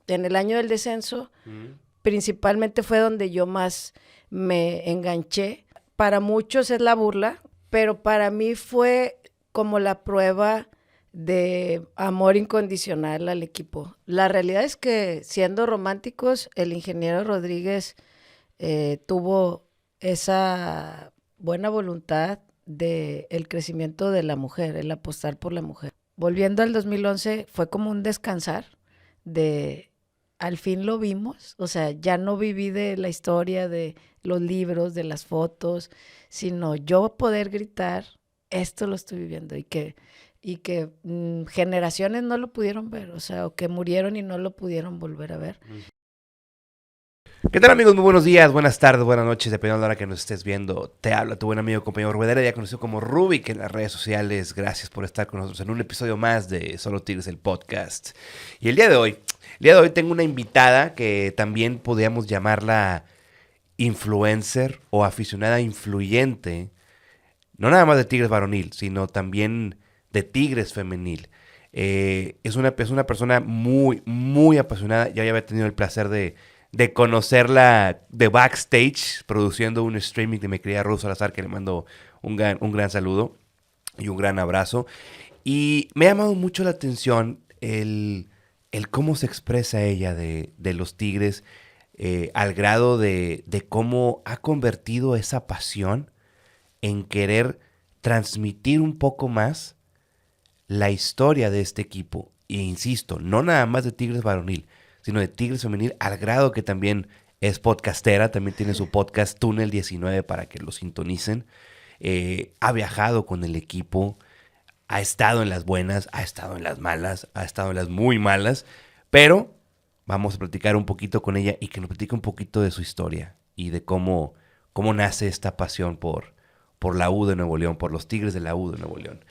en el año del descenso, principalmente fue donde yo más me enganché. Para muchos es la burla, pero para mí fue como la prueba de amor incondicional al equipo. La realidad es que, siendo románticos, el ingeniero Rodríguez tuvo esa buena voluntad del crecimiento de la mujer, el apostar por la mujer. Volviendo al 2011, fue como un descansar de, al fin lo vimos, o sea, ya no viví de la historia, de los libros, de las fotos, sino yo poder gritar, esto lo estoy viviendo, y que generaciones no lo pudieron ver, o sea, o que murieron y no lo pudieron volver a ver. ¿Qué tal, amigos? Muy buenos días, buenas tardes, buenas noches, dependiendo de la hora que nos estés viendo. Te habla tu buen amigo, compañero Ruedera, ya conocido como Rubik en las redes sociales. Gracias por estar con nosotros en un episodio más de Solo Tigres, el podcast. Y el día de hoy tengo una invitada que también podríamos llamarla influencer o aficionada influyente, no nada más de Tigres varonil, sino también de Tigres femenil. Es una persona muy, muy apasionada. Ya había tenido el placer de conocerla de backstage, produciendo un streaming de mi querida Ruth Salazar, que le mando un gran saludo y un gran abrazo. Y me ha llamado mucho la atención el cómo se expresa ella de los Tigres, al grado de cómo ha convertido esa pasión en querer transmitir un poco más la historia de este equipo. E insisto, no nada más de Tigres varonil, sino de Tigres femenil, al grado que también es podcastera, también tiene su podcast Túnel 19 para que lo sintonicen. Ha viajado con el equipo, ha estado en las buenas, ha estado en las malas, ha estado en las muy malas, pero vamos a platicar un poquito con ella y que nos platique un poquito de su historia y de cómo nace esta pasión por la U de Nuevo León, por los Tigres de la U de Nuevo León.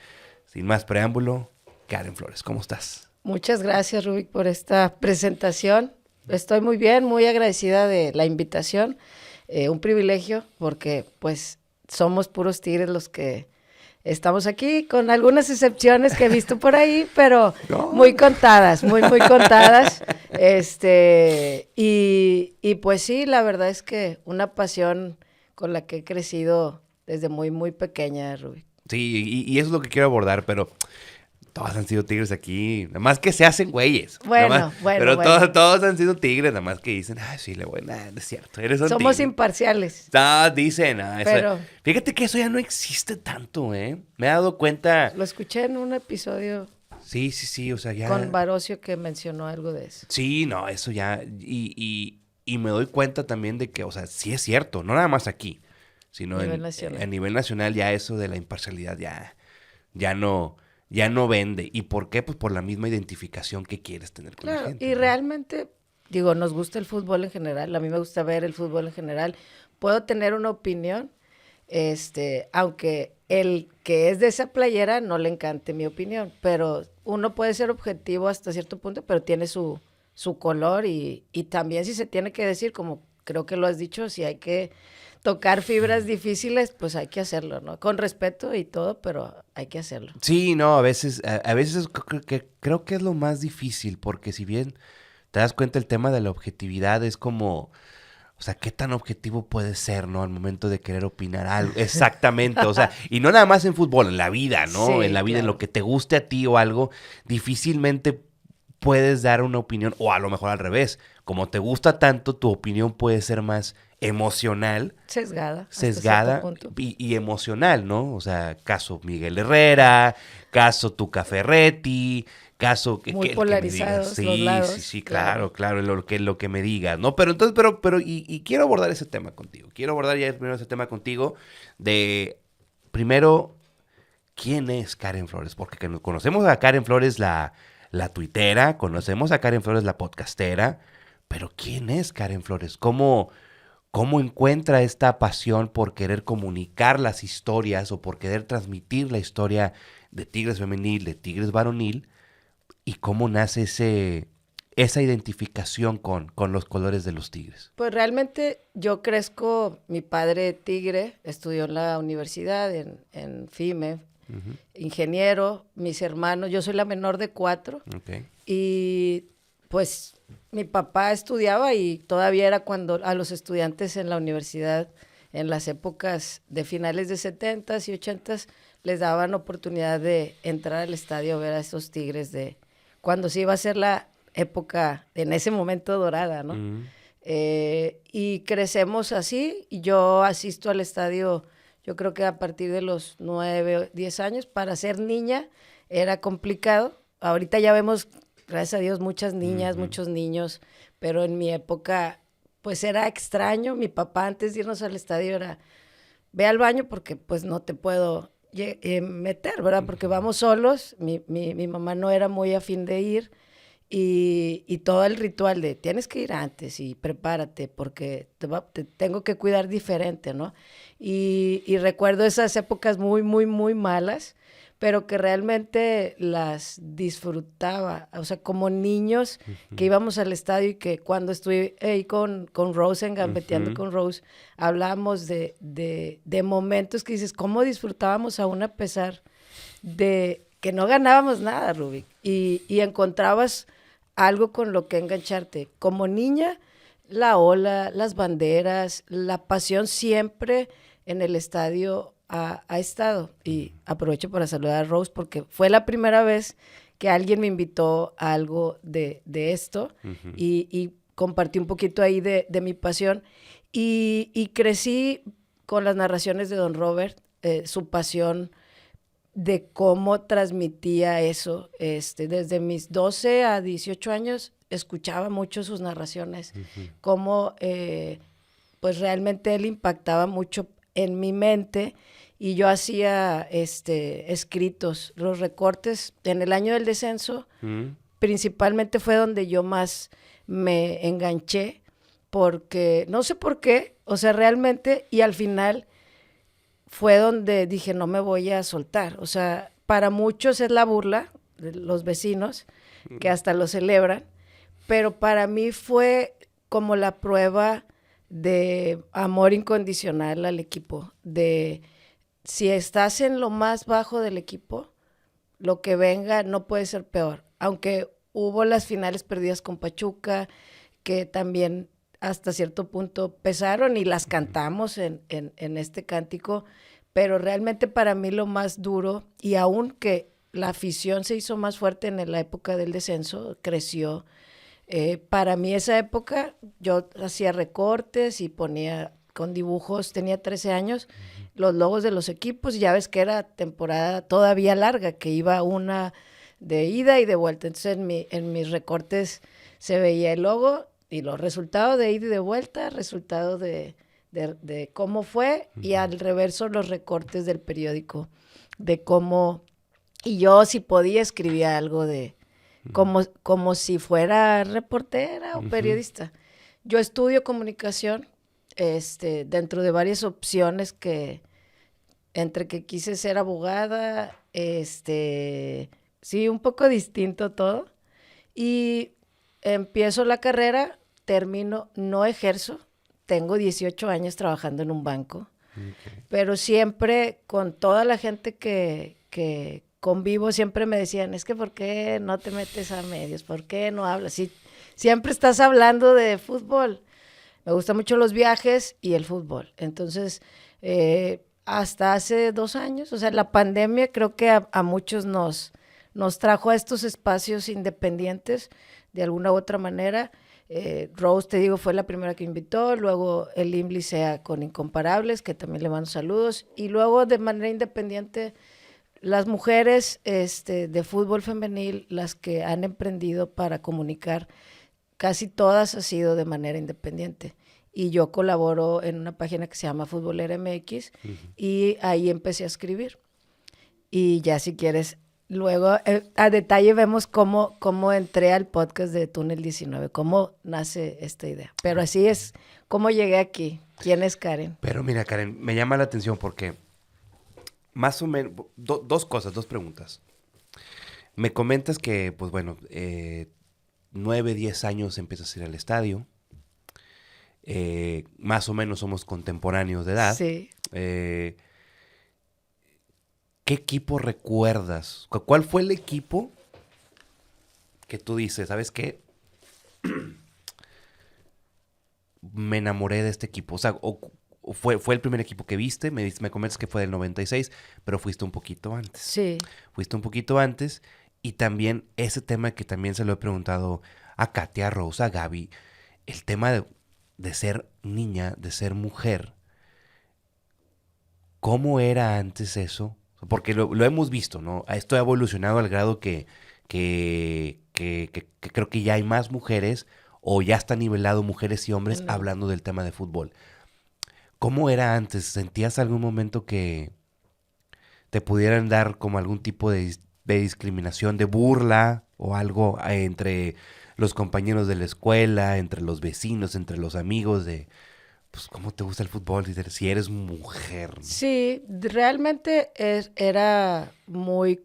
Sin más preámbulo, Karen Flores, ¿cómo estás? Muchas gracias, Rubik, por esta presentación. Estoy muy bien, muy agradecida de la invitación. Un privilegio porque pues somos puros tigres los que estamos aquí, con algunas excepciones que he visto por ahí, pero no, muy contadas, muy contadas. Y pues sí, la verdad es que una pasión con la que he crecido desde muy pequeña, Rubik. Sí, y eso es lo que quiero abordar, pero todos han sido tigres aquí, nada más que se hacen güeyes. Bueno. Todos han sido tigres, nada más que dicen, sí, le voy, no es cierto, somos tigre. Imparciales. Dicen, pero eso, fíjate que eso ya no existe tanto, ¿eh? Me he dado cuenta. Lo escuché en un episodio. Sí, o sea, ya. Con Barocio, que mencionó algo de eso. Sí, no, eso ya, y me doy cuenta también de que, o sea, sí es cierto, no nada más aquí, sino a nivel nacional ya eso de la imparcialidad ya no vende. ¿Y por qué? Pues por la misma identificación que quieres tener con la gente. Y ¿no? Realmente, digo, nos gusta el fútbol en general, a mí me gusta ver el fútbol en general. Puedo tener una opinión, aunque el que es de esa playera no le encante mi opinión, pero uno puede ser objetivo hasta cierto punto, pero tiene su color y también, si se tiene que decir, como creo que lo has dicho, si hay que tocar fibras difíciles, pues hay que hacerlo, ¿no? Con respeto y todo, pero hay que hacerlo. Sí, no, a veces creo que es lo más difícil, porque si bien te das cuenta, el tema de la objetividad es como, o sea, ¿qué tan objetivo puede ser, no? Al momento de querer opinar algo. Exactamente, o sea, y no nada más en fútbol, en la vida, ¿no? Sí, en la vida, claro. En lo que te guste a ti o algo, difícilmente puedes dar una opinión, o a lo mejor al revés. Como te gusta tanto, tu opinión puede ser más emocional. Sesgada y emocional, ¿no? O sea, caso Miguel Herrera, caso Tuca Ferretti, caso muy polarizados que los lados. Sí, claro, lo que me digas, ¿no? Pero entonces, y quiero abordar ese tema contigo. Quiero abordar ya primero ese tema contigo de, primero, ¿quién es Karen Flores? Porque conocemos a Karen Flores la tuitera, conocemos a Karen Flores la podcastera, pero ¿quién es Karen Flores? ¿Cómo encuentra esta pasión por querer comunicar las historias o por querer transmitir la historia de Tigres femenil, de Tigres varonil? ¿Y cómo nace esa identificación con los colores de los Tigres? Pues realmente yo crezco, mi padre tigre, estudió en la universidad, en FIME, ingeniero, mis hermanos, yo soy la menor de 4, okay. Y pues mi papá estudiaba y todavía era cuando a los estudiantes en la universidad, en las épocas de finales de 70s y 80s, les daban oportunidad de entrar al estadio a ver a esos Tigres de cuando se iba a hacer la época, en ese momento dorada, ¿no? Y crecemos así, y yo asisto al estadio, yo creo que a partir de los 9 o 10 años. Para ser niña era complicado. Ahorita ya vemos, gracias a Dios, muchas niñas, muchos niños, pero en mi época, pues era extraño. Mi papá, antes de irnos al estadio, era, ve al baño porque pues no te puedo meter, ¿verdad? Porque vamos solos. Mi mamá no era muy afín de ir. Y todo el ritual de tienes que ir antes y prepárate porque te tengo que cuidar diferente, ¿no? Y recuerdo esas épocas muy, muy, muy malas, pero que realmente las disfrutaba. O sea, como niños que íbamos al estadio y que cuando estuve ahí con Rose, gambeteando con Rose, hablábamos de momentos que dices, ¿cómo disfrutábamos aún a pesar de que no ganábamos nada, Rubik? Y encontrabas algo con lo que engancharte. Como niña, la ola, las banderas, la pasión siempre en el estadio ha estado. Y aprovecho para saludar a Rose porque fue la primera vez que alguien me invitó a algo de esto y compartí un poquito ahí de mi pasión. Y crecí con las narraciones de Don Robert, su pasión de cómo transmitía eso. Desde mis 12 a 18 años escuchaba mucho sus narraciones, cómo pues realmente él impactaba mucho en mi mente y yo hacía escritos, los recortes. En el año del descenso, principalmente fue donde yo más me enganché, porque no sé por qué, o sea, realmente, y al final fue donde dije, no me voy a soltar. O sea, para muchos es la burla de los vecinos, que hasta lo celebran, pero para mí fue como la prueba de amor incondicional al equipo, de si estás en lo más bajo del equipo, lo que venga no puede ser peor. Aunque hubo las finales perdidas con Pachuca, que también hasta cierto punto pesaron y las cantamos en este cántico, pero realmente para mí lo más duro, y aun que la afición se hizo más fuerte en la época del descenso, creció, para mí esa época yo hacía recortes y ponía con dibujos, tenía 13 años, los logos de los equipos, y ya ves que era temporada todavía larga, que iba una de ida y de vuelta. Entonces en mis recortes se veía el logo y los resultados de ida y de vuelta, resultados de cómo fue, y al reverso los recortes del periódico, de cómo, y yo si podía escribía algo de, como si fuera reportera o periodista. Yo estudio comunicación, dentro de varias opciones que, entre que quise ser abogada, sí, un poco distinto todo, y empiezo la carrera, termino, no ejerzo, tengo 18 años trabajando en un banco, pero siempre con toda la gente que convivo, siempre me decían, es que ¿por qué no te metes a medios? ¿Por qué no hablas? Si siempre estás hablando de fútbol. Me gustan mucho los viajes y el fútbol. Entonces, hasta hace 2 años, o sea, la pandemia creo que a muchos nos trajo a estos espacios independientes de alguna u otra manera. Rose, te digo, fue la primera que invitó, luego el IMLI sea con Incomparables, que también le mando saludos, y luego de manera independiente las mujeres de fútbol femenil, las que han emprendido para comunicar, casi todas ha sido de manera independiente. Y yo colaboro en una página que se llama Futbolera MX, y ahí empecé a escribir. Y ya si quieres, luego a detalle vemos cómo entré al podcast de Túnel 19, cómo nace esta idea. Pero así es cómo llegué aquí. ¿Quién es Karen? Pero mira, Karen, me llama la atención porque más o menos, dos cosas, dos preguntas. Me comentas que, pues bueno, 9, 10 años empiezas a ir al estadio. Más o menos somos contemporáneos de edad. Sí. ¿Qué equipo recuerdas? ¿Cuál fue el equipo que tú dices, sabes qué? me enamoré de este equipo? O sea, o fue el primer equipo que viste, me comentas que fue del 96, pero fuiste un poquito antes. Sí. Fuiste un poquito antes y también ese tema que también se lo he preguntado a Katia, a Rosa, a Gaby, el tema de ser niña, de ser mujer. ¿Cómo era antes eso? Porque lo hemos visto, ¿no? Esto ha evolucionado al grado que creo que ya hay más mujeres o ya está nivelado mujeres y hombres No. hablando del tema de fútbol. ¿Cómo era antes? ¿Sentías algún momento que te pudieran dar como algún tipo de discriminación, de burla o algo entre los compañeros de la escuela, entre los vecinos, entre los amigos de, pues, ¿cómo te gusta el fútbol si eres mujer? Sí, realmente era muy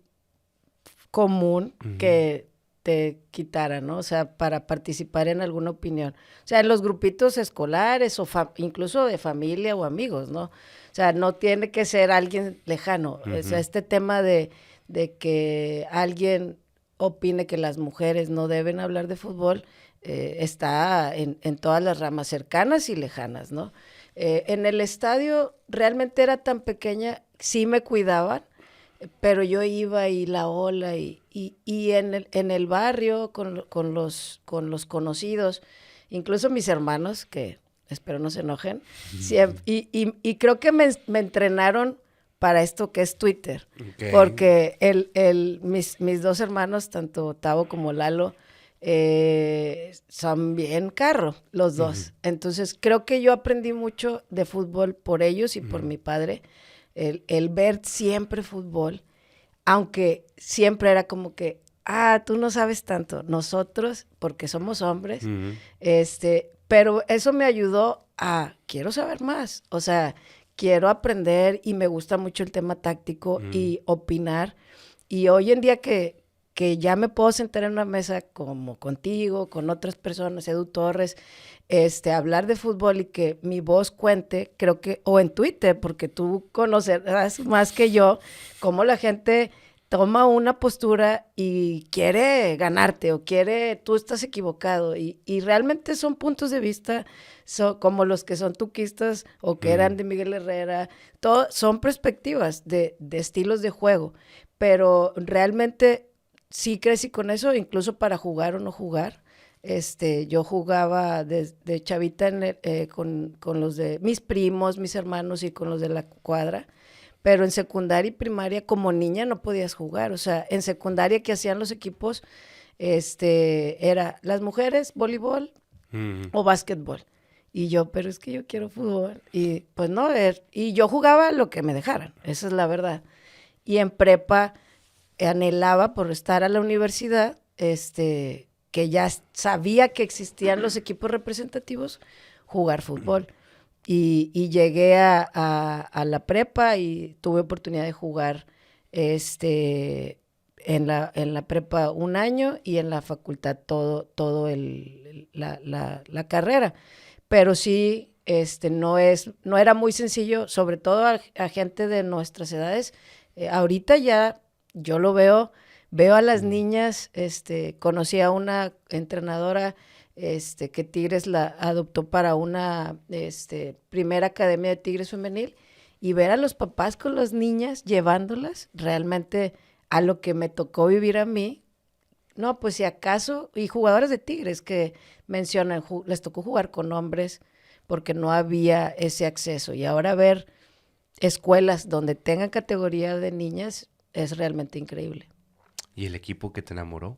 común Ujú, que te quitaran, ¿no? O sea, para participar en alguna opinión. O sea, en los grupitos escolares o incluso de familia o amigos, ¿no? O sea, no tiene que ser alguien lejano. O sea, ujú, este tema de que alguien opine que las mujeres no deben hablar de fútbol está en todas las ramas cercanas y lejanas, ¿no? En el estadio realmente era tan pequeña, sí me cuidaban, pero yo iba y la ola y en el barrio con los conocidos, incluso mis hermanos, que espero no se enojen, y creo que me entrenaron para esto que es Twitter, ok, porque mis dos hermanos, tanto Tavo como Lalo, son bien carro, los ujú, dos. Entonces creo que yo aprendí mucho de fútbol por ellos y por ujú, mi padre, el ver siempre fútbol, aunque siempre era como que, tú no sabes tanto, nosotros, porque somos hombres, ujú, pero eso me ayudó a, quiero saber más, o sea, quiero aprender y me gusta mucho el tema táctico ujú. y opinar. Y hoy en día que ya me puedo sentar en una mesa como contigo, con otras personas, Edu Torres, hablar de fútbol y que mi voz cuente, creo que, o en Twitter, porque tú conocerás más que yo, cómo la gente toma una postura y quiere ganarte o quiere, tú estás equivocado y realmente son puntos de vista como los que son tuquistas o que eran Mm. de Miguel Herrera, son perspectivas de estilos de juego, pero realmente sí crecí con eso, incluso para jugar o no jugar. Yo jugaba de chavita con los de mis primos, mis hermanos y con los de la cuadra, pero en secundaria y primaria como niña no podías jugar. O sea, en secundaria que hacían los equipos, era las mujeres, voleibol Ujú. o básquetbol. Y yo, pero es que yo quiero fútbol. Y pues no, y yo jugaba lo que me dejaran, esa es la verdad. Y en prepa anhelaba por estar a la universidad, que ya sabía que existían los equipos representativos, jugar fútbol. Y llegué a la prepa y tuve oportunidad de jugar en la prepa un año y en la facultad todo la carrera. Pero sí, no era muy sencillo, sobre todo a gente de nuestras edades. Ahorita ya yo lo veo a las Mm. niñas, conocí a una entrenadora, que Tigres la adoptó para una, primera academia de Tigres femenil, y ver a los papás con las niñas llevándolas realmente a lo que me tocó vivir a mí. No, pues si acaso, y jugadores de Tigres que mencionan, les tocó jugar con hombres porque no había ese acceso. Y ahora ver escuelas donde tengan categoría de niñas es realmente increíble. ¿Y el equipo que te enamoró?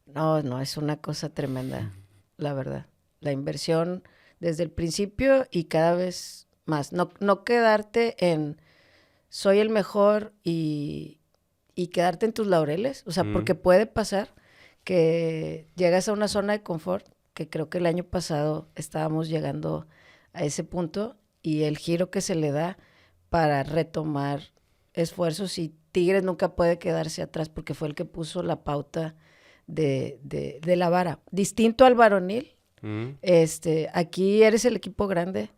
No, no, es una cosa tremenda, la verdad. La inversión desde el principio y cada vez más. No quedarte en soy el mejor y quedarte en tus laureles. O sea, Mm. porque puede pasar que llegas a una zona de confort, que creo que el año pasado estábamos llegando a ese punto, y el giro que se le da para retomar esfuerzos, y Tigres nunca puede quedarse atrás porque fue el que puso la pauta de la vara. Distinto al varonil, Mm. aquí eres el equipo grande,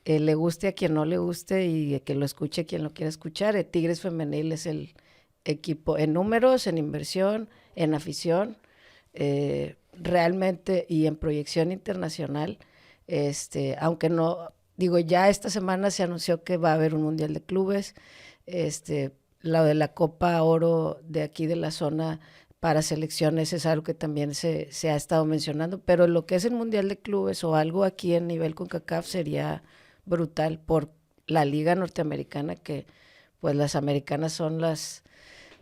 le guste a quien no le guste y que lo escuche quien lo quiera escuchar. El Tigres femenil es el equipo en números, en inversión, en afición, realmente y en proyección internacional, aunque no, digo, ya esta semana se anunció que va a haber un Mundial de Clubes, lo de la Copa Oro de aquí de la zona para selecciones es algo que también se ha estado mencionando, pero lo que es el Mundial de Clubes o algo aquí en nivel CONCACAF sería brutal por la liga norteamericana, que pues las americanas son las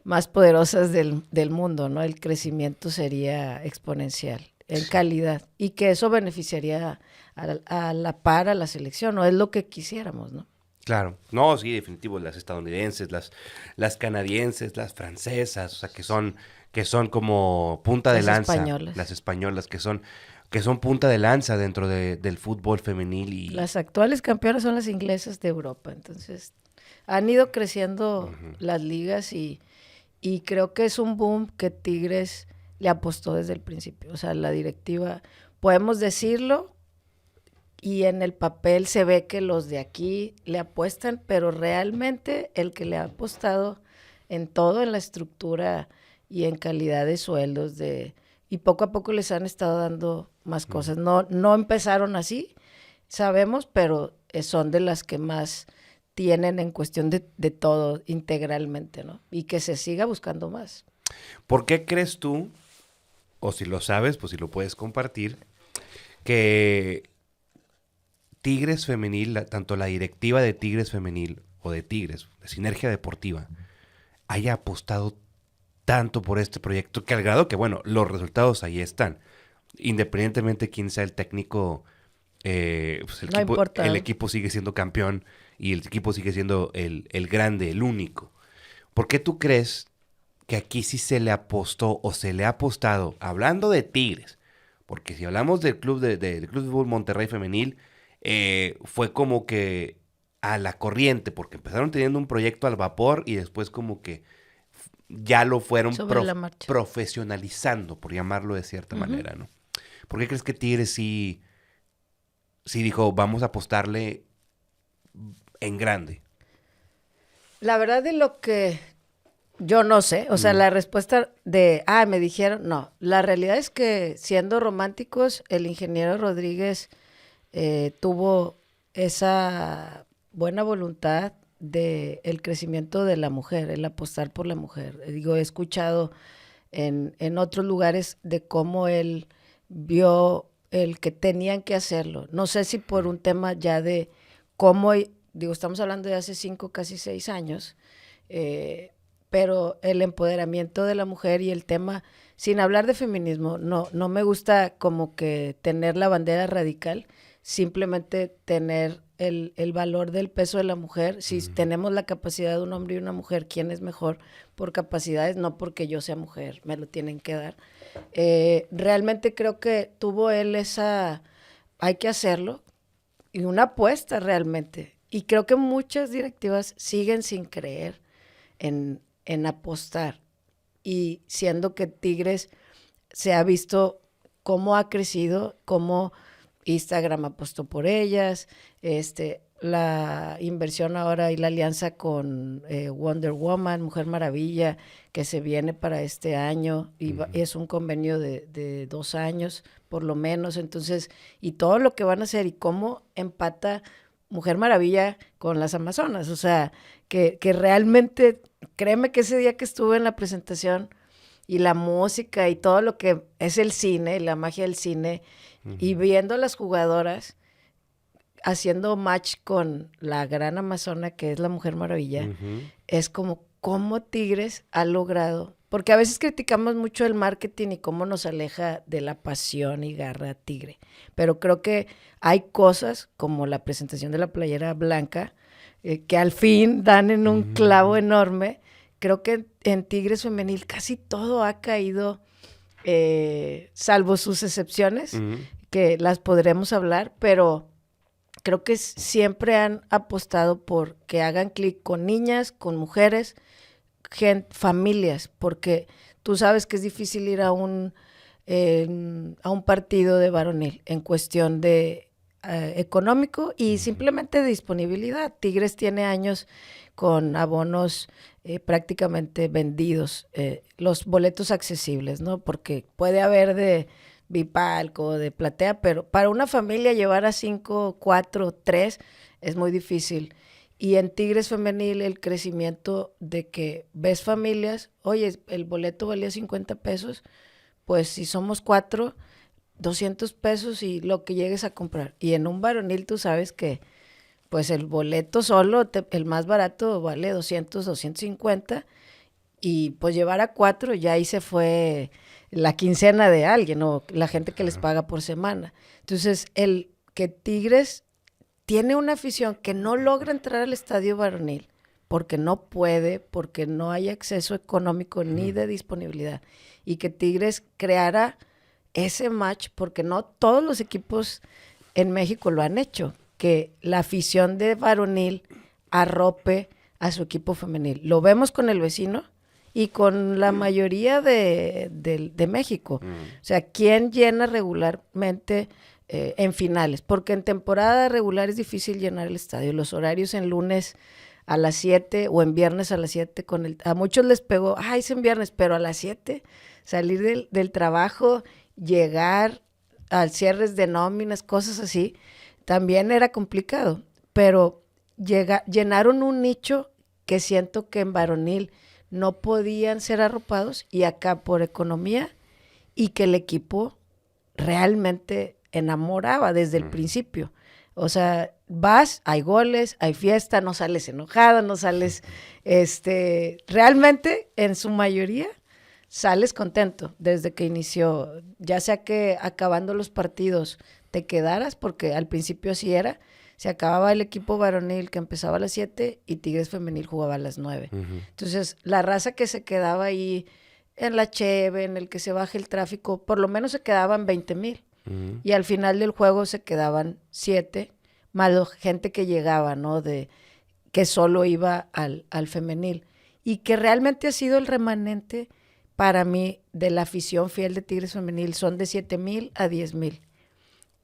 más poderosas del mundo, ¿no? El crecimiento sería exponencial en calidad y que eso beneficiaría a la par a la selección, ¿no? Es lo que quisiéramos, ¿no? Claro, no, sí, definitivo, las estadounidenses, las canadienses, las francesas, o sea, que son como punta de Las lanza, españolas. las españolas, que son punta de lanza dentro del fútbol femenil y Las actuales campeonas son las inglesas de Europa, entonces han ido creciendo las ligas y creo que es un boom que Tigres le apostó desde el principio. O sea, la directiva, podemos decirlo, y en el papel se ve que los de aquí le apuestan, pero realmente el que le ha apostado en todo, en la estructura y en calidad de sueldos, y poco a poco les han estado dando más cosas. No empezaron así, sabemos, pero son de las que más tienen en cuestión de todo integralmente, ¿no? Y que se siga buscando más. ¿por qué crees tú, o si lo sabes, pues si lo puedes compartir, que Tigres Femenil, tanto la directiva de Tigres Femenil o de Tigres, de Sinergia Deportiva, haya apostado tanto por este proyecto que al grado que, bueno, los resultados ahí están. Independientemente de quién sea el técnico, pues No importa. el equipo sigue siendo campeón y el equipo sigue siendo el grande, el único. ¿Por qué tú crees que aquí sí se le apostó o se le ha apostado, hablando de Tigres? Porque si hablamos del del Club de Fútbol Monterrey Femenil, fue como que a la corriente, porque empezaron teniendo un proyecto al vapor y después como que ya lo fueron Sobre la marcha. profesionalizando, por llamarlo de cierta manera, ¿no? ¿Por qué crees que Tigres sí dijo, vamos a apostarle en grande? La verdad de lo que yo no sé, o sea, la respuesta me dijeron, no, la realidad es que siendo románticos, el ingeniero Rodríguez tuvo esa buena voluntad de el crecimiento de la mujer, el apostar por la mujer. Digo, he escuchado en otros lugares de cómo él vio el que tenían que hacerlo. No sé si por un tema ya de cómo, digo, estamos hablando de hace 5, casi 6 años, pero el empoderamiento de la mujer y el tema, sin hablar de feminismo, no me gusta como que tener la bandera radical, simplemente tener el valor del peso de la mujer. Si tenemos la capacidad de un hombre y una mujer, ¿quién es mejor por capacidades? No porque yo sea mujer, me lo tienen que dar. Realmente creo que tuvo él hay que hacerlo, y una apuesta realmente. Y creo que muchas directivas siguen sin creer en apostar. Y siendo que Tigres se ha visto cómo ha crecido, cómo Instagram apostó por ellas, la inversión ahora y la alianza con Wonder Woman, Mujer Maravilla, que se viene para este año, y es un convenio de 2 años, por lo menos. Entonces, y todo lo que van a hacer y cómo empata Mujer Maravilla con las Amazonas. O sea, que realmente, créeme que ese día que estuve en la presentación y la música y todo lo que es el cine, la magia del cine, y viendo a las jugadoras haciendo match con la gran amazona que es la Mujer Maravilla, es como cómo Tigres ha logrado, porque a veces criticamos mucho el marketing y cómo nos aleja de la pasión y garra tigre, pero creo que hay cosas como la presentación de la playera blanca que al fin dan en un clavo enorme. Creo que en Tigres Femenil casi todo ha caído, salvo sus excepciones, que las podremos hablar, pero creo que siempre han apostado por que hagan clic con niñas, con mujeres, familias, porque tú sabes que es difícil ir a un partido de varonil en cuestión de económico y simplemente de disponibilidad. Tigres tiene años con abonos prácticamente vendidos, los boletos accesibles, ¿no? Porque puede haber de bipalco, de platea, pero para una familia llevar a 5, 4, 3 es muy difícil. Y en Tigres Femenil el crecimiento de que ves familias, oye, el boleto valía 50 pesos, pues si somos 4, 200 pesos y lo que llegues a comprar. Y en un varonil tú sabes que pues el boleto solo, el más barato vale 200, 250 y pues llevar a 4 ya ahí se fue la quincena de alguien o la gente que les paga por semana. Entonces, el que Tigres tiene una afición que no logra entrar al estadio varonil porque no puede, porque no hay acceso económico ni de disponibilidad, y que Tigres creara ese match, porque no todos los equipos en México lo han hecho, que la afición de varonil arrope a su equipo femenil. Lo vemos con el vecino y con la mayoría de México. O sea, ¿quién llena regularmente en finales? Porque en temporada regular es difícil llenar el estadio. Los horarios en lunes a las 7 o en viernes a las 7, a muchos les pegó, es en viernes, pero a las 7 salir del trabajo, llegar al cierres de nóminas, cosas así, también era complicado, pero llenaron un nicho que siento que en varonil no podían ser arropados, y acá por economía, y que el equipo realmente enamoraba desde el principio. O sea, vas, hay goles, hay fiesta, no sales enojada, no sales, realmente en su mayoría sales contento desde que inició, ya sea que acabando los partidos te quedaras, porque al principio así era, se acababa el equipo varonil que empezaba a las 7 y Tigres Femenil jugaba a las 9. Entonces, la raza que se quedaba ahí en la cheve, en el que se baje el tráfico, por lo menos se quedaban 20,000. Y al final del juego se quedaban 7, más la gente que llegaba, ¿no? Que solo iba al femenil. Y que realmente ha sido el remanente para mí de la afición fiel de Tigres Femenil, son de 7,000 a 10,000.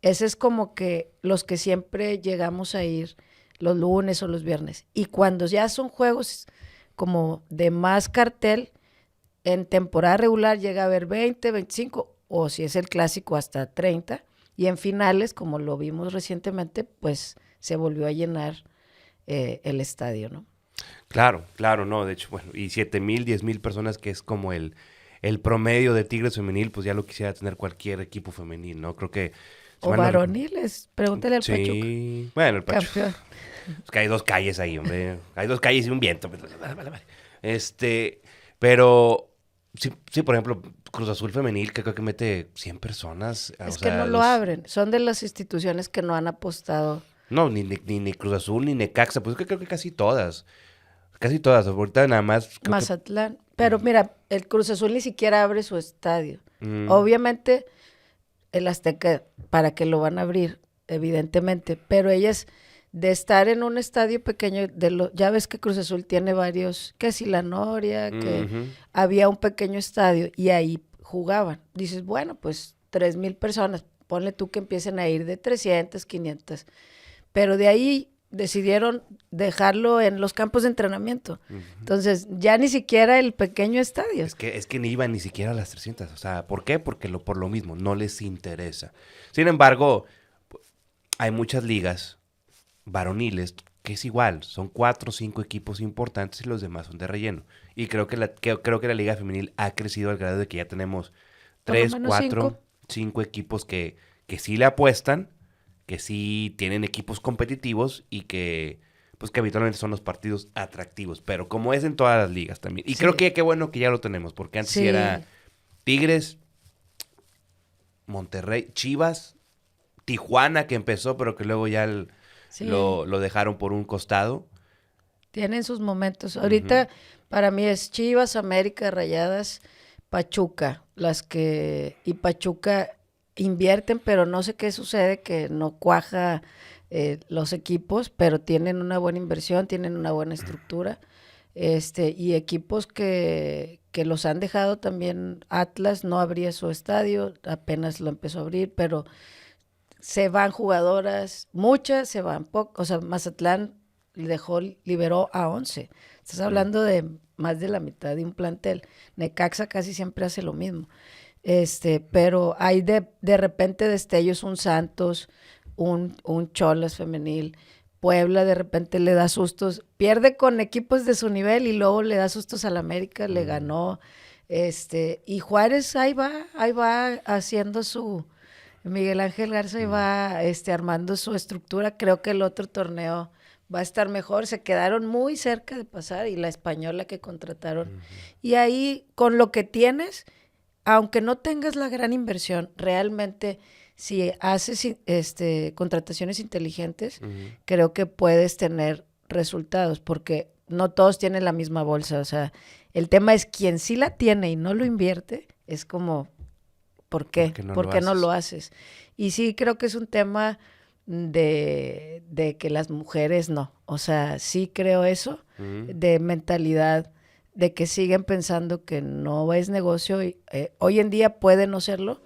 Ese es como que los que siempre llegamos a ir los lunes o los viernes. Y cuando ya son juegos como de más cartel, en temporada regular llega a haber 20, 25, o si es el clásico hasta 30. Y en finales, como lo vimos recientemente, pues se volvió a llenar el estadio, ¿no? Claro, no, de hecho, bueno, y 7,000, 10,000 personas, que es como el promedio de Tigres Femenil, pues ya lo quisiera tener cualquier equipo femenil, ¿no? Creo que... O varoniles, pregúntale al Pachuca. Sí, bueno, el Pachuca. Es que hay 2 calles ahí, hombre. Hay 2 calles y un viento. Pero, sí, por ejemplo, Cruz Azul Femenil, que creo que mete 100 personas. Es que no lo abren. Son de las instituciones que no han apostado. No, ni Cruz Azul, ni Necaxa, pues creo que casi todas. Casi todas. Ahorita nada más... Mazatlán. Pero mira, el Cruz Azul ni siquiera abre su estadio. Obviamente, el Azteca, ¿para qué lo van a abrir? Evidentemente. Pero ellas, de estar en un estadio pequeño, ya ves que Cruz Azul tiene varios, que si la Noria, que había un pequeño estadio y ahí jugaban. Dices, bueno, pues 3,000 personas. Ponle tú que empiecen a ir de 300, 500. Pero de ahí decidieron dejarlo en los campos de entrenamiento. Entonces, ya ni siquiera el pequeño estadio. Es que ni iban ni siquiera a las 300. O sea, ¿por qué? Porque por lo mismo, no les interesa. Sin embargo, hay muchas ligas varoniles que es igual. Son 4 o 5 equipos importantes y los demás son de relleno. Y creo que la liga femenil ha crecido al grado de que ya tenemos 3, 4, 5 equipos que sí le apuestan, que sí tienen equipos competitivos y que habitualmente son los partidos atractivos, pero como es en todas las ligas también. Y creo que qué bueno que ya lo tenemos, porque antes sí era Tigres, Monterrey, Chivas, Tijuana, que empezó, pero que luego ya lo dejaron por un costado. Tienen sus momentos. Ahorita para mí es Chivas, América, Rayadas, Pachuca, y Pachuca invierten, pero no sé qué sucede, que no cuaja los equipos, pero tienen una buena inversión, tienen una buena estructura, y equipos que los han dejado también. Atlas no abría su estadio, apenas lo empezó a abrir, pero se van jugadoras, muchas se van, o sea, Mazatlán liberó a 11. Estás hablando de más de la mitad de un plantel. Necaxa casi siempre hace lo mismo. Pero hay de repente destellos, un Santos, un Cholas femenil. Puebla de repente le da sustos, pierde con equipos de su nivel y luego le da sustos al América, le ganó. Y Juárez ahí va haciendo Miguel Ángel Garza ahí va armando su estructura. Creo que el otro torneo va a estar mejor. Se quedaron muy cerca de pasar y la Española que contrataron. Y ahí, con lo que tienes, aunque no tengas la gran inversión, realmente si haces contrataciones inteligentes, creo que puedes tener resultados, porque no todos tienen la misma bolsa. O sea, el tema es quien sí la tiene y no lo invierte, es como, ¿por qué? ¿Por qué no lo haces? Y sí creo que es un tema de que las mujeres no. O sea, sí creo eso, de mentalidad, de que siguen pensando que no es negocio. Y, hoy en día puede no serlo.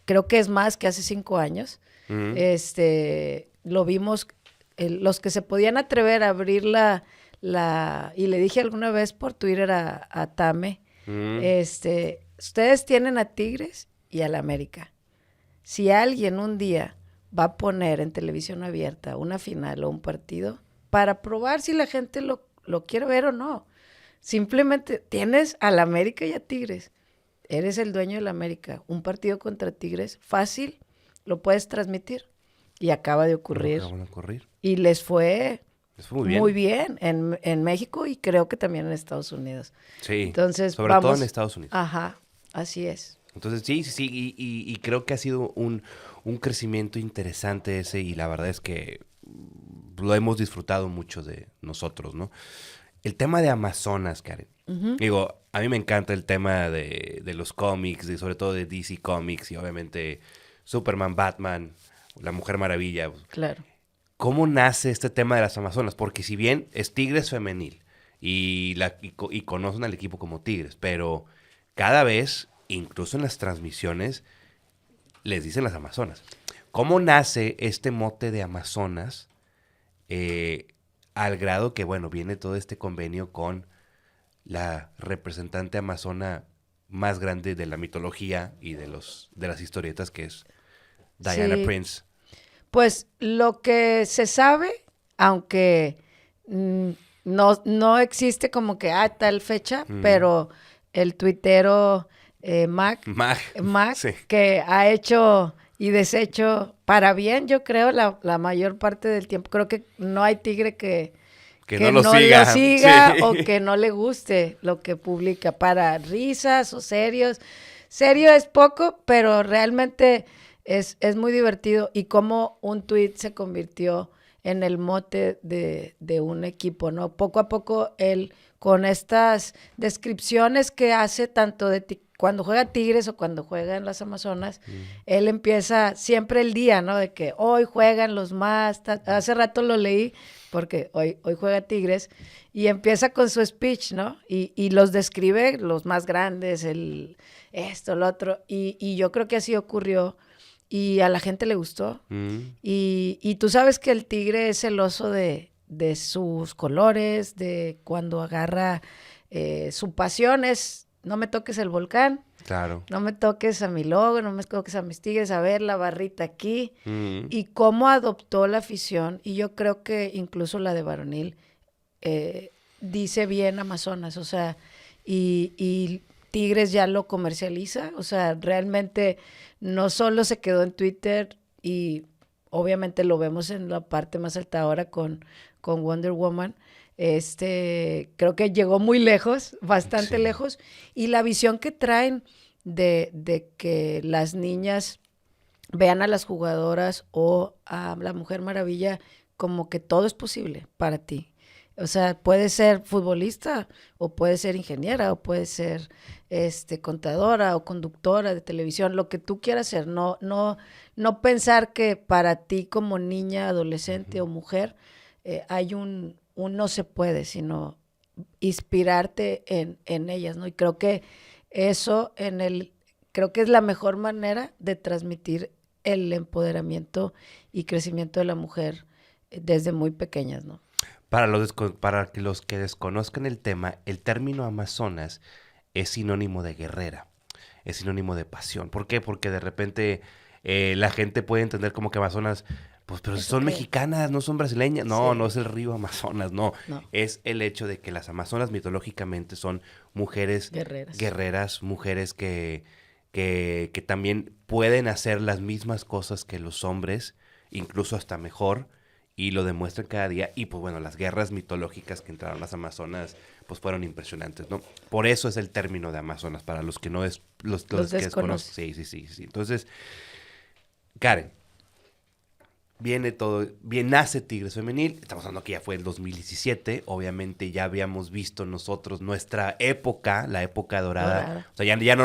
Creo que es más que hace 5 años. Lo vimos, los que se podían atrever a abrir y le dije alguna vez por Twitter a Tame, ustedes tienen a Tigres y a la América. Si alguien un día va a poner en televisión abierta una final o un partido, para probar si la gente lo quiere ver o no, simplemente tienes a la América y a Tigres. Eres el dueño de la América. Un partido contra Tigres, fácil, lo puedes transmitir. Y acaba de ocurrir. Y les fue muy bien en México y creo que también en Estados Unidos. Sí, entonces, sobre todo en Estados Unidos. Ajá, así es. Entonces, sí, y creo que ha sido un crecimiento interesante ese, y la verdad es que lo hemos disfrutado mucho de nosotros, ¿no? El tema de Amazonas, Karen. Digo, a mí me encanta el tema de los cómics, sobre todo de DC Comics, y obviamente Superman, Batman, la Mujer Maravilla. Claro. ¿Cómo nace este tema de las Amazonas? Porque si bien es Tigres femenil y conocen al equipo como Tigres, pero cada vez, incluso en las transmisiones, les dicen las Amazonas. ¿Cómo nace este mote de Amazonas? Al grado que, bueno, viene todo este convenio con la representante amazona más grande de la mitología y de las historietas, que es Diana Prince. Pues lo que se sabe, aunque no existe como que tal fecha, pero el tuitero Mac, sí, que ha hecho y deshecho para bien, yo creo, la mayor parte del tiempo. Creo que no hay tigre que no lo siga sí. O que no le guste lo que publica, para risas o serios. Serio es poco, pero realmente es muy divertido. Y cómo un tuit se convirtió en el mote de un equipo, ¿no? Poco a poco él, con estas descripciones que hace tanto de cuando juega Tigres o cuando juega en las Amazonas, él empieza siempre el día, ¿no? De que hoy juegan los más, hace rato lo leí, porque hoy juega Tigres, y empieza con su speech, ¿no? Y los describe, los más grandes, esto, lo otro, y yo creo que así ocurrió, y a la gente le gustó. Y tú sabes que el tigre es celoso de sus colores, de cuando agarra su pasión es, no me toques el volcán, claro, no me toques a mi logo, no me toques a mis tigres, a ver la barrita aquí, y cómo adoptó la afición, y yo creo que incluso la de varonil dice bien Amazonas, o sea, y Tigres ya lo comercializa, o sea, realmente no solo se quedó en Twitter, y obviamente lo vemos en la parte más alta ahora con Wonder Woman. Creo que llegó muy lejos, bastante lejos, y la visión que traen de que las niñas vean a las jugadoras o a la Mujer Maravilla como que todo es posible para ti. O sea, puedes ser futbolista o puedes ser ingeniera o puedes ser contadora o conductora de televisión, lo que tú quieras ser. No pensar que para ti como niña, adolescente o mujer hay un no se puede, sino inspirarte en ellas, ¿no? Y creo que eso creo que es la mejor manera de transmitir el empoderamiento y crecimiento de la mujer desde muy pequeñas, ¿no? Para los que desconozcan el tema, el término Amazonas es sinónimo de guerrera. es sinónimo de pasión. ¿Por qué? Porque de repente la gente puede entender como que Amazonas, pues, pero si son mexicanas, no son brasileñas. No, Sí. no es el río Amazonas, no. No, Es el hecho de que las Amazonas mitológicamente son mujeres guerreras. guerreras, mujeres que también pueden hacer las mismas cosas que los hombres, incluso hasta mejor, y lo demuestran cada día. Y pues bueno, las guerras mitológicas que entraron las Amazonas, pues fueron impresionantes, ¿no? Por eso es el término de Amazonas, para los que no es, los que desconocen. Sí, sí, sí, sí. Entonces, Karen, viene todo, bien nace Tigres Femenil, estamos hablando que ya fue el 2017, obviamente ya habíamos visto nosotros nuestra época, la época dorada. O sea, ya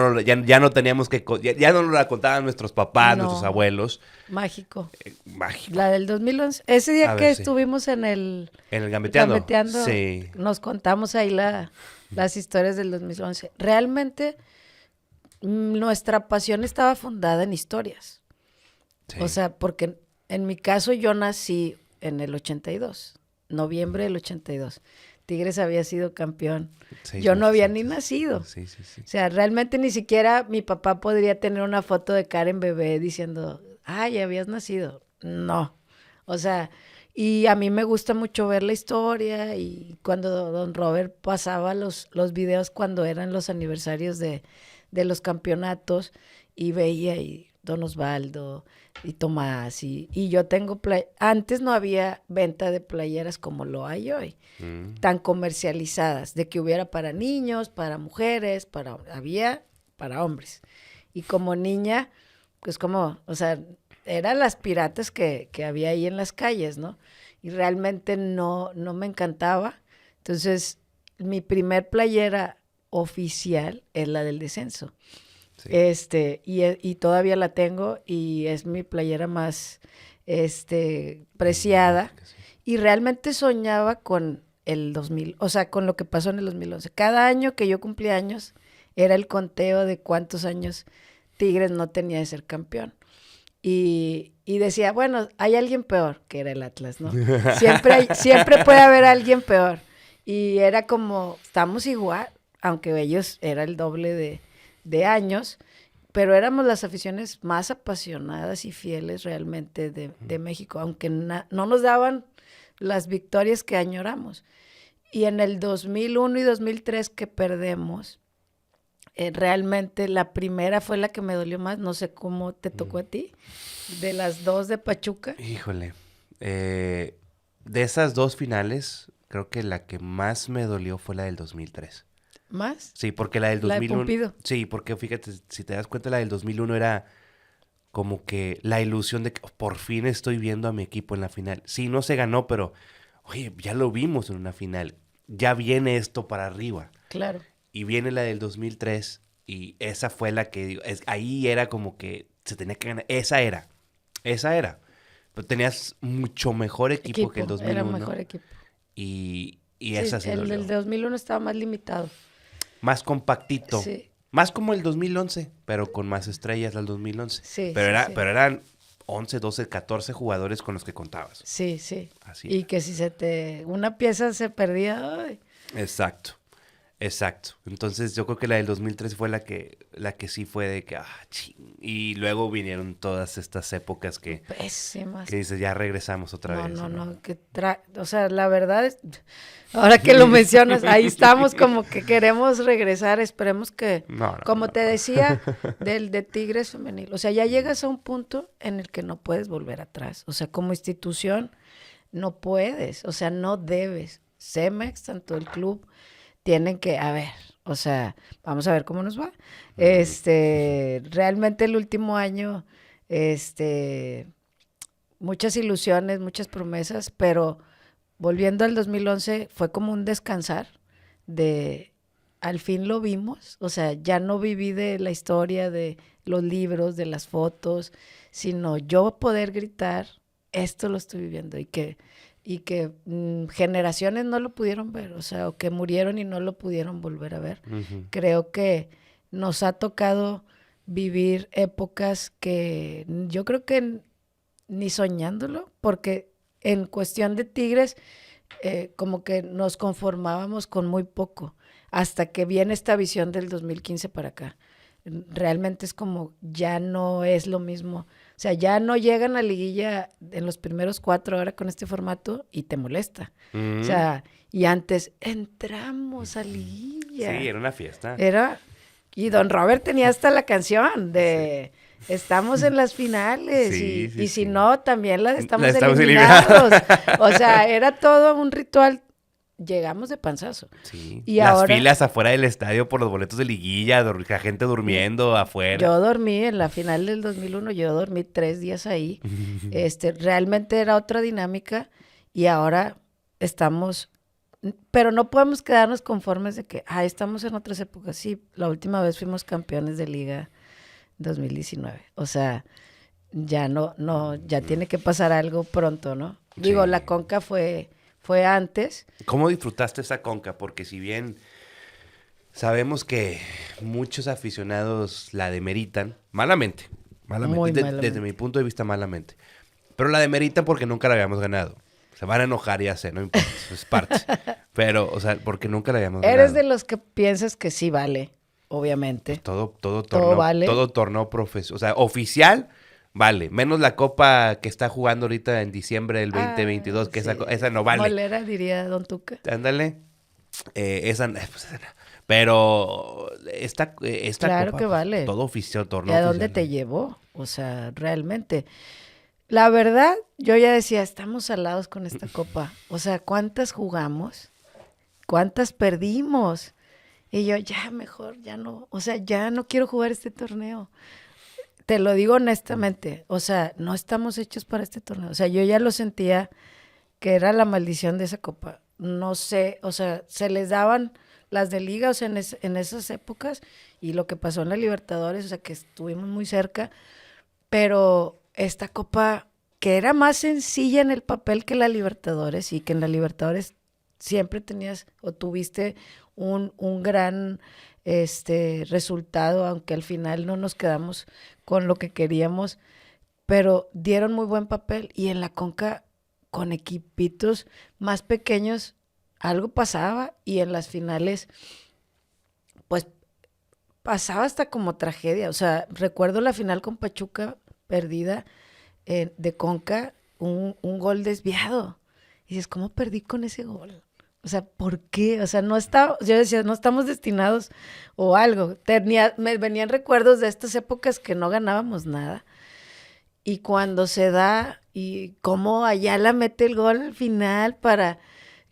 no teníamos que, ya no nos la contaban nuestros papás, nuestros abuelos. Mágico. Mágico. La del 2011. Ese día A que ver, sí. estuvimos en el En el Gambeteando. Sí. nos contamos ahí las historias del 2011. Realmente nuestra pasión estaba fundada en historias. Sí. O sea, porque en mi caso yo nací en el 82, noviembre del 82. Tigres había sido campeón. Yo no había ni nacido. Sí, sí, sí. O sea, realmente ni siquiera mi papá podría tener una foto de Karen bebé diciendo, ay, ya habías nacido. No. O sea, y a mí me gusta mucho ver la historia y cuando don Robert pasaba los videos cuando eran los aniversarios de los campeonatos y veía y Don Osvaldo y Tomás y yo tengo antes no había venta de playeras como lo hay hoy, tan comercializadas, de que hubiera para niños, para mujeres, había para hombres. Y como niña, pues como, o sea, eran las piratas que había ahí en las calles, ¿no? Y realmente no me encantaba. Entonces, mi primer playera oficial es la del descenso. Sí. Y todavía la tengo y es mi playera más preciada. Sí. Y realmente soñaba con el 2000, o sea, con lo que pasó en el 2011. Cada año que yo cumplía años era el conteo de cuántos años Tigres no tenía de ser campeón. Y decía, bueno, hay alguien peor, que era el Atlas, ¿no? Siempre puede haber alguien peor. Y era como, estamos igual, aunque ellos era el doble de años, pero éramos las aficiones más apasionadas y fieles realmente de México, aunque no nos daban las victorias que añoramos. Y en el 2001 y 2003 que perdemos, realmente la primera fue la que me dolió más, no sé cómo te tocó a ti, de las dos de Pachuca. Híjole, de esas dos finales, creo que la que más me dolió fue la del 2003. ¿Más? Sí, porque la del La de 2001... Pumpido. Sí, porque fíjate, si te das cuenta, la del 2001 era como que la ilusión de que por fin estoy viendo a mi equipo en la final. Sí, no se ganó, pero, oye, ya lo vimos en una final. Ya viene esto para arriba. Claro. Y viene la del 2003 y esa fue la que... ahí era como que se tenía que ganar. Esa era. Pero tenías mucho mejor equipo que el 2001. Era mejor equipo. Y Sí, esa sí el dolió. del 2001 estaba más limitado. Más compactito. Sí. Más como el 2011, pero con más estrellas al 2011. Sí, pero, sí. pero eran 11, 12, 14 jugadores con los que contabas. Sí, sí. Así Y era. que si una pieza se perdía, ay. Exacto. Entonces yo creo que la del 2003 fue la que sí fue de que, ching. Y luego vinieron todas estas épocas que Pésimas. dices, ya regresamos otra vez. No, o sea, la verdad es, ahora que lo mencionas, ahí estamos como que queremos regresar, esperemos que, como te decía, de Tigres Femenil, o sea, ya llegas a un punto en el que no puedes volver atrás, o sea, como institución no puedes, o sea, no debes. Cemex, tanto el club, tienen que, a ver, o sea, vamos a ver cómo nos va. Realmente el último año, muchas ilusiones, muchas promesas, pero volviendo al 2011 fue como un descansar al fin lo vimos, o sea, ya no viví de la historia, de los libros, de las fotos, sino yo poder gritar, esto lo estoy viviendo y que generaciones no lo pudieron ver, o sea, o que murieron y no lo pudieron volver a ver. Uh-huh. Creo que nos ha tocado vivir épocas que yo creo que ni soñándolo, porque en cuestión de Tigres, como que nos conformábamos con muy poco, hasta que viene esta visión del 2015 para acá. realmente es como, ya no es lo mismo. O sea, ya no llegan a liguilla en los primeros 4 horas con este formato y te molesta. O sea, y antes entramos a liguilla. Sí, era una fiesta. Y Don Robert tenía hasta la canción de estamos en las finales Sí, sí, y sí. si no, también las estamos estamos eliminados. O sea, era todo un ritual. Llegamos de panzazo. Sí. Y Las ahora, filas afuera del estadio por los boletos de liguilla, la gente durmiendo afuera. yo dormí en la final del 2001, yo dormí 3 días ahí. Realmente era otra dinámica y ahora estamos, pero no podemos quedarnos conformes de que, estamos en otras épocas. Sí, la última vez fuimos campeones de liga 2019. O sea, ya ya tiene que pasar algo pronto, ¿no? Digo, Sí. la Conca fue antes. ¿Cómo disfrutaste esa Conca? Porque si bien sabemos que muchos aficionados la demeritan, malamente, Muy malamente. desde mi punto de vista malamente, pero la demeritan porque nunca la habíamos ganado. Se van a enojar, ya sé, no importa, eso es parte. Pero, o sea, porque nunca la habíamos ganado. Eres de los que piensas que sí vale, obviamente. Todo Todo torneo, vale. todo torneo profesional, o sea, oficial, vale. Menos la copa que está jugando ahorita en diciembre del 2022, que sí. esa no vale. Molera, diría Don Tuca. Ándale. Esa, pues, pero esta Claro copa, que pues, vale. todo oficial, ¿Y torneo a dónde oficial. te llevó? O sea, realmente. La verdad, yo ya decía, estamos salados con esta copa. O sea, ¿cuántas jugamos? ¿Cuántas perdimos? Y yo, ya mejor, ya no. O sea, ya no quiero jugar este torneo. Te lo digo honestamente. O sea, no estamos hechos para este torneo. O sea, yo ya lo sentía que era la maldición de esa copa. No sé, o sea, se les daban las de liga, o sea, en esas épocas, y lo que pasó en la Libertadores, o sea, que estuvimos muy cerca, pero esta copa, que era más sencilla en el papel que la Libertadores, y que en la Libertadores siempre tenías o tuviste un gran resultado, aunque al final no nos quedamos con lo que queríamos, pero dieron muy buen papel, y en la Conca, con equipitos más pequeños, algo pasaba, y en las finales, pues pasaba hasta como tragedia. O sea, recuerdo la final con Pachuca perdida de Conca, un gol desviado. Y dices, ¿cómo perdí con ese gol? O sea, ¿por qué? O sea, yo decía, no estamos destinados o algo. Me venían recuerdos de estas épocas que no ganábamos nada. Y cuando se da, y cómo Ayala mete el gol al final para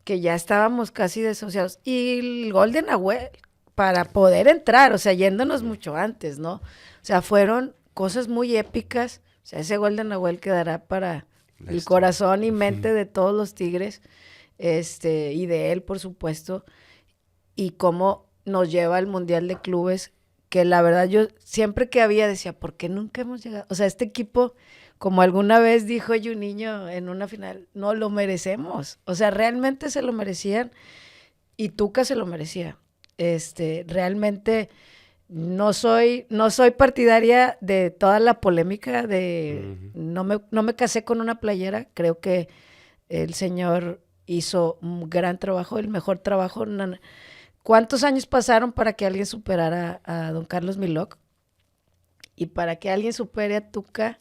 que ya estábamos casi desociados. Y el gol de Nahuel para poder entrar, o sea, yéndonos mucho antes, ¿no? O sea, fueron cosas muy épicas. O sea, ese gol de Nahuel quedará para el corazón y mente de todos los Tigres, y de él, por supuesto. Y cómo nos lleva al Mundial de Clubes, que la verdad yo siempre que había decía, ¿por qué nunca hemos llegado? O sea, este equipo, como alguna vez dijo Juninho en una final, no lo merecemos. O sea, realmente se lo merecían, y Tuca se lo merecía. Realmente no soy partidaria de toda la polémica de no me casé con una playera. Creo que el señor hizo un gran trabajo, el mejor trabajo. ¿Cuántos años pasaron para que alguien superara a don Carlos Milok? Y para que alguien supere a Tuca,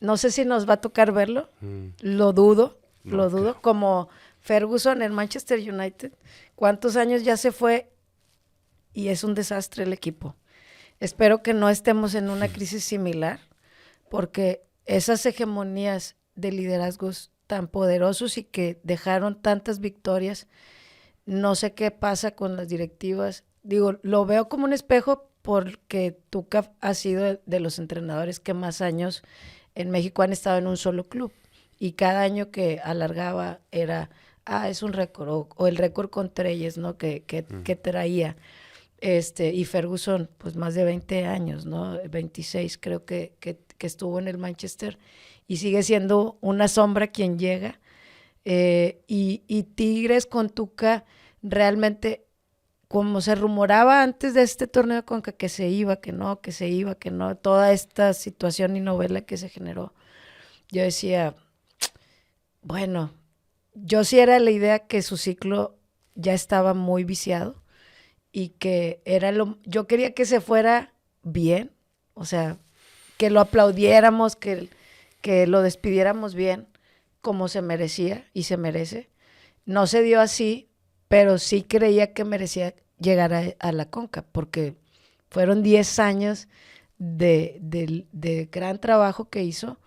no sé si nos va a tocar verlo, lo dudo, Claro. como Ferguson en Manchester United. ¿Cuántos años ya se fue? Y es un desastre el equipo. Espero que no estemos en una crisis similar, porque esas hegemonías de liderazgos tan poderosos y que dejaron tantas victorias, no sé qué pasa con las directivas. Digo, lo veo como un espejo, porque Tuca ha sido de los entrenadores que más años en México han estado en un solo club, y cada año que alargaba era, es un récord, o el récord con Treyes, ¿no? Que traía. Y Ferguson, pues más de 20 años, ¿no? 26 creo que estuvo en el Manchester, y sigue siendo una sombra quien llega. Y Tigres con Tuca, realmente, como se rumoraba antes de este torneo Conca, que se iba, que no, toda esta situación y novela que se generó, yo decía, bueno, yo sí era la idea que su ciclo ya estaba muy viciado, y que yo quería que se fuera bien, o sea, que lo aplaudiéramos, que lo despidiéramos bien, como se merecía y se merece. No se dio así, pero sí creía que merecía llegar a la Conca, porque fueron 10 años de gran trabajo que hizo,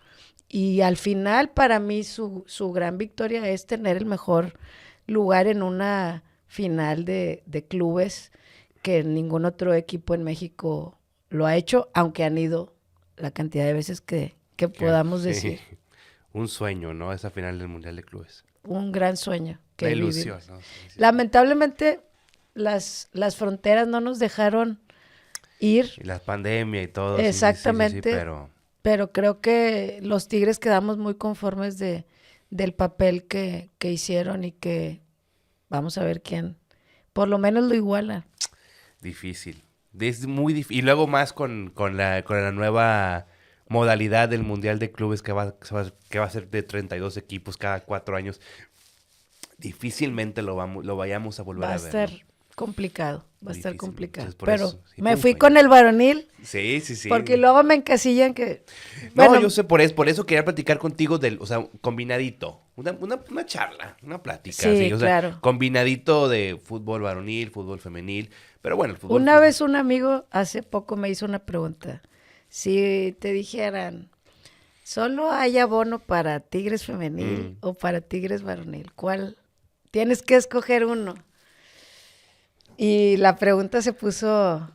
y al final para mí su gran victoria es tener el mejor lugar en una final de clubes que ningún otro equipo en México lo ha hecho, aunque han ido la cantidad de veces que podamos decir. Un sueño, ¿no? Esa final del Mundial de Clubes. Un gran sueño que Una ilusión, vivimos. ¿no? Sí. Lamentablemente, las fronteras no nos dejaron ir. Y la pandemia y todo. Exactamente. Sí, pero creo que los Tigres quedamos muy conformes del papel que hicieron, y que vamos a ver quién por lo menos lo iguala. Difícil. Es muy difícil. Y luego más con la nueva modalidad del Mundial de Clubes que va a ser de 32 equipos cada 4 años. Difícilmente lo vayamos a volver a ver. Va a estar complicado, Difícil. complicado. Entonces, Pero eso, sí, me fue fui un con sueño. el varonil. Sí. Porque luego me encasillan que... No, Bueno, yo sé, por eso quería platicar contigo o sea, combinadito. Una charla, una plática. Sí, O sea, claro. combinadito de fútbol varonil, fútbol femenil. Pero bueno, el fútbol... una vez un amigo hace poco me hizo una pregunta. Si te dijeran, solo hay abono para Tigres femenil o para Tigres varonil, ¿cuál? Tienes que escoger uno. Y la pregunta se puso,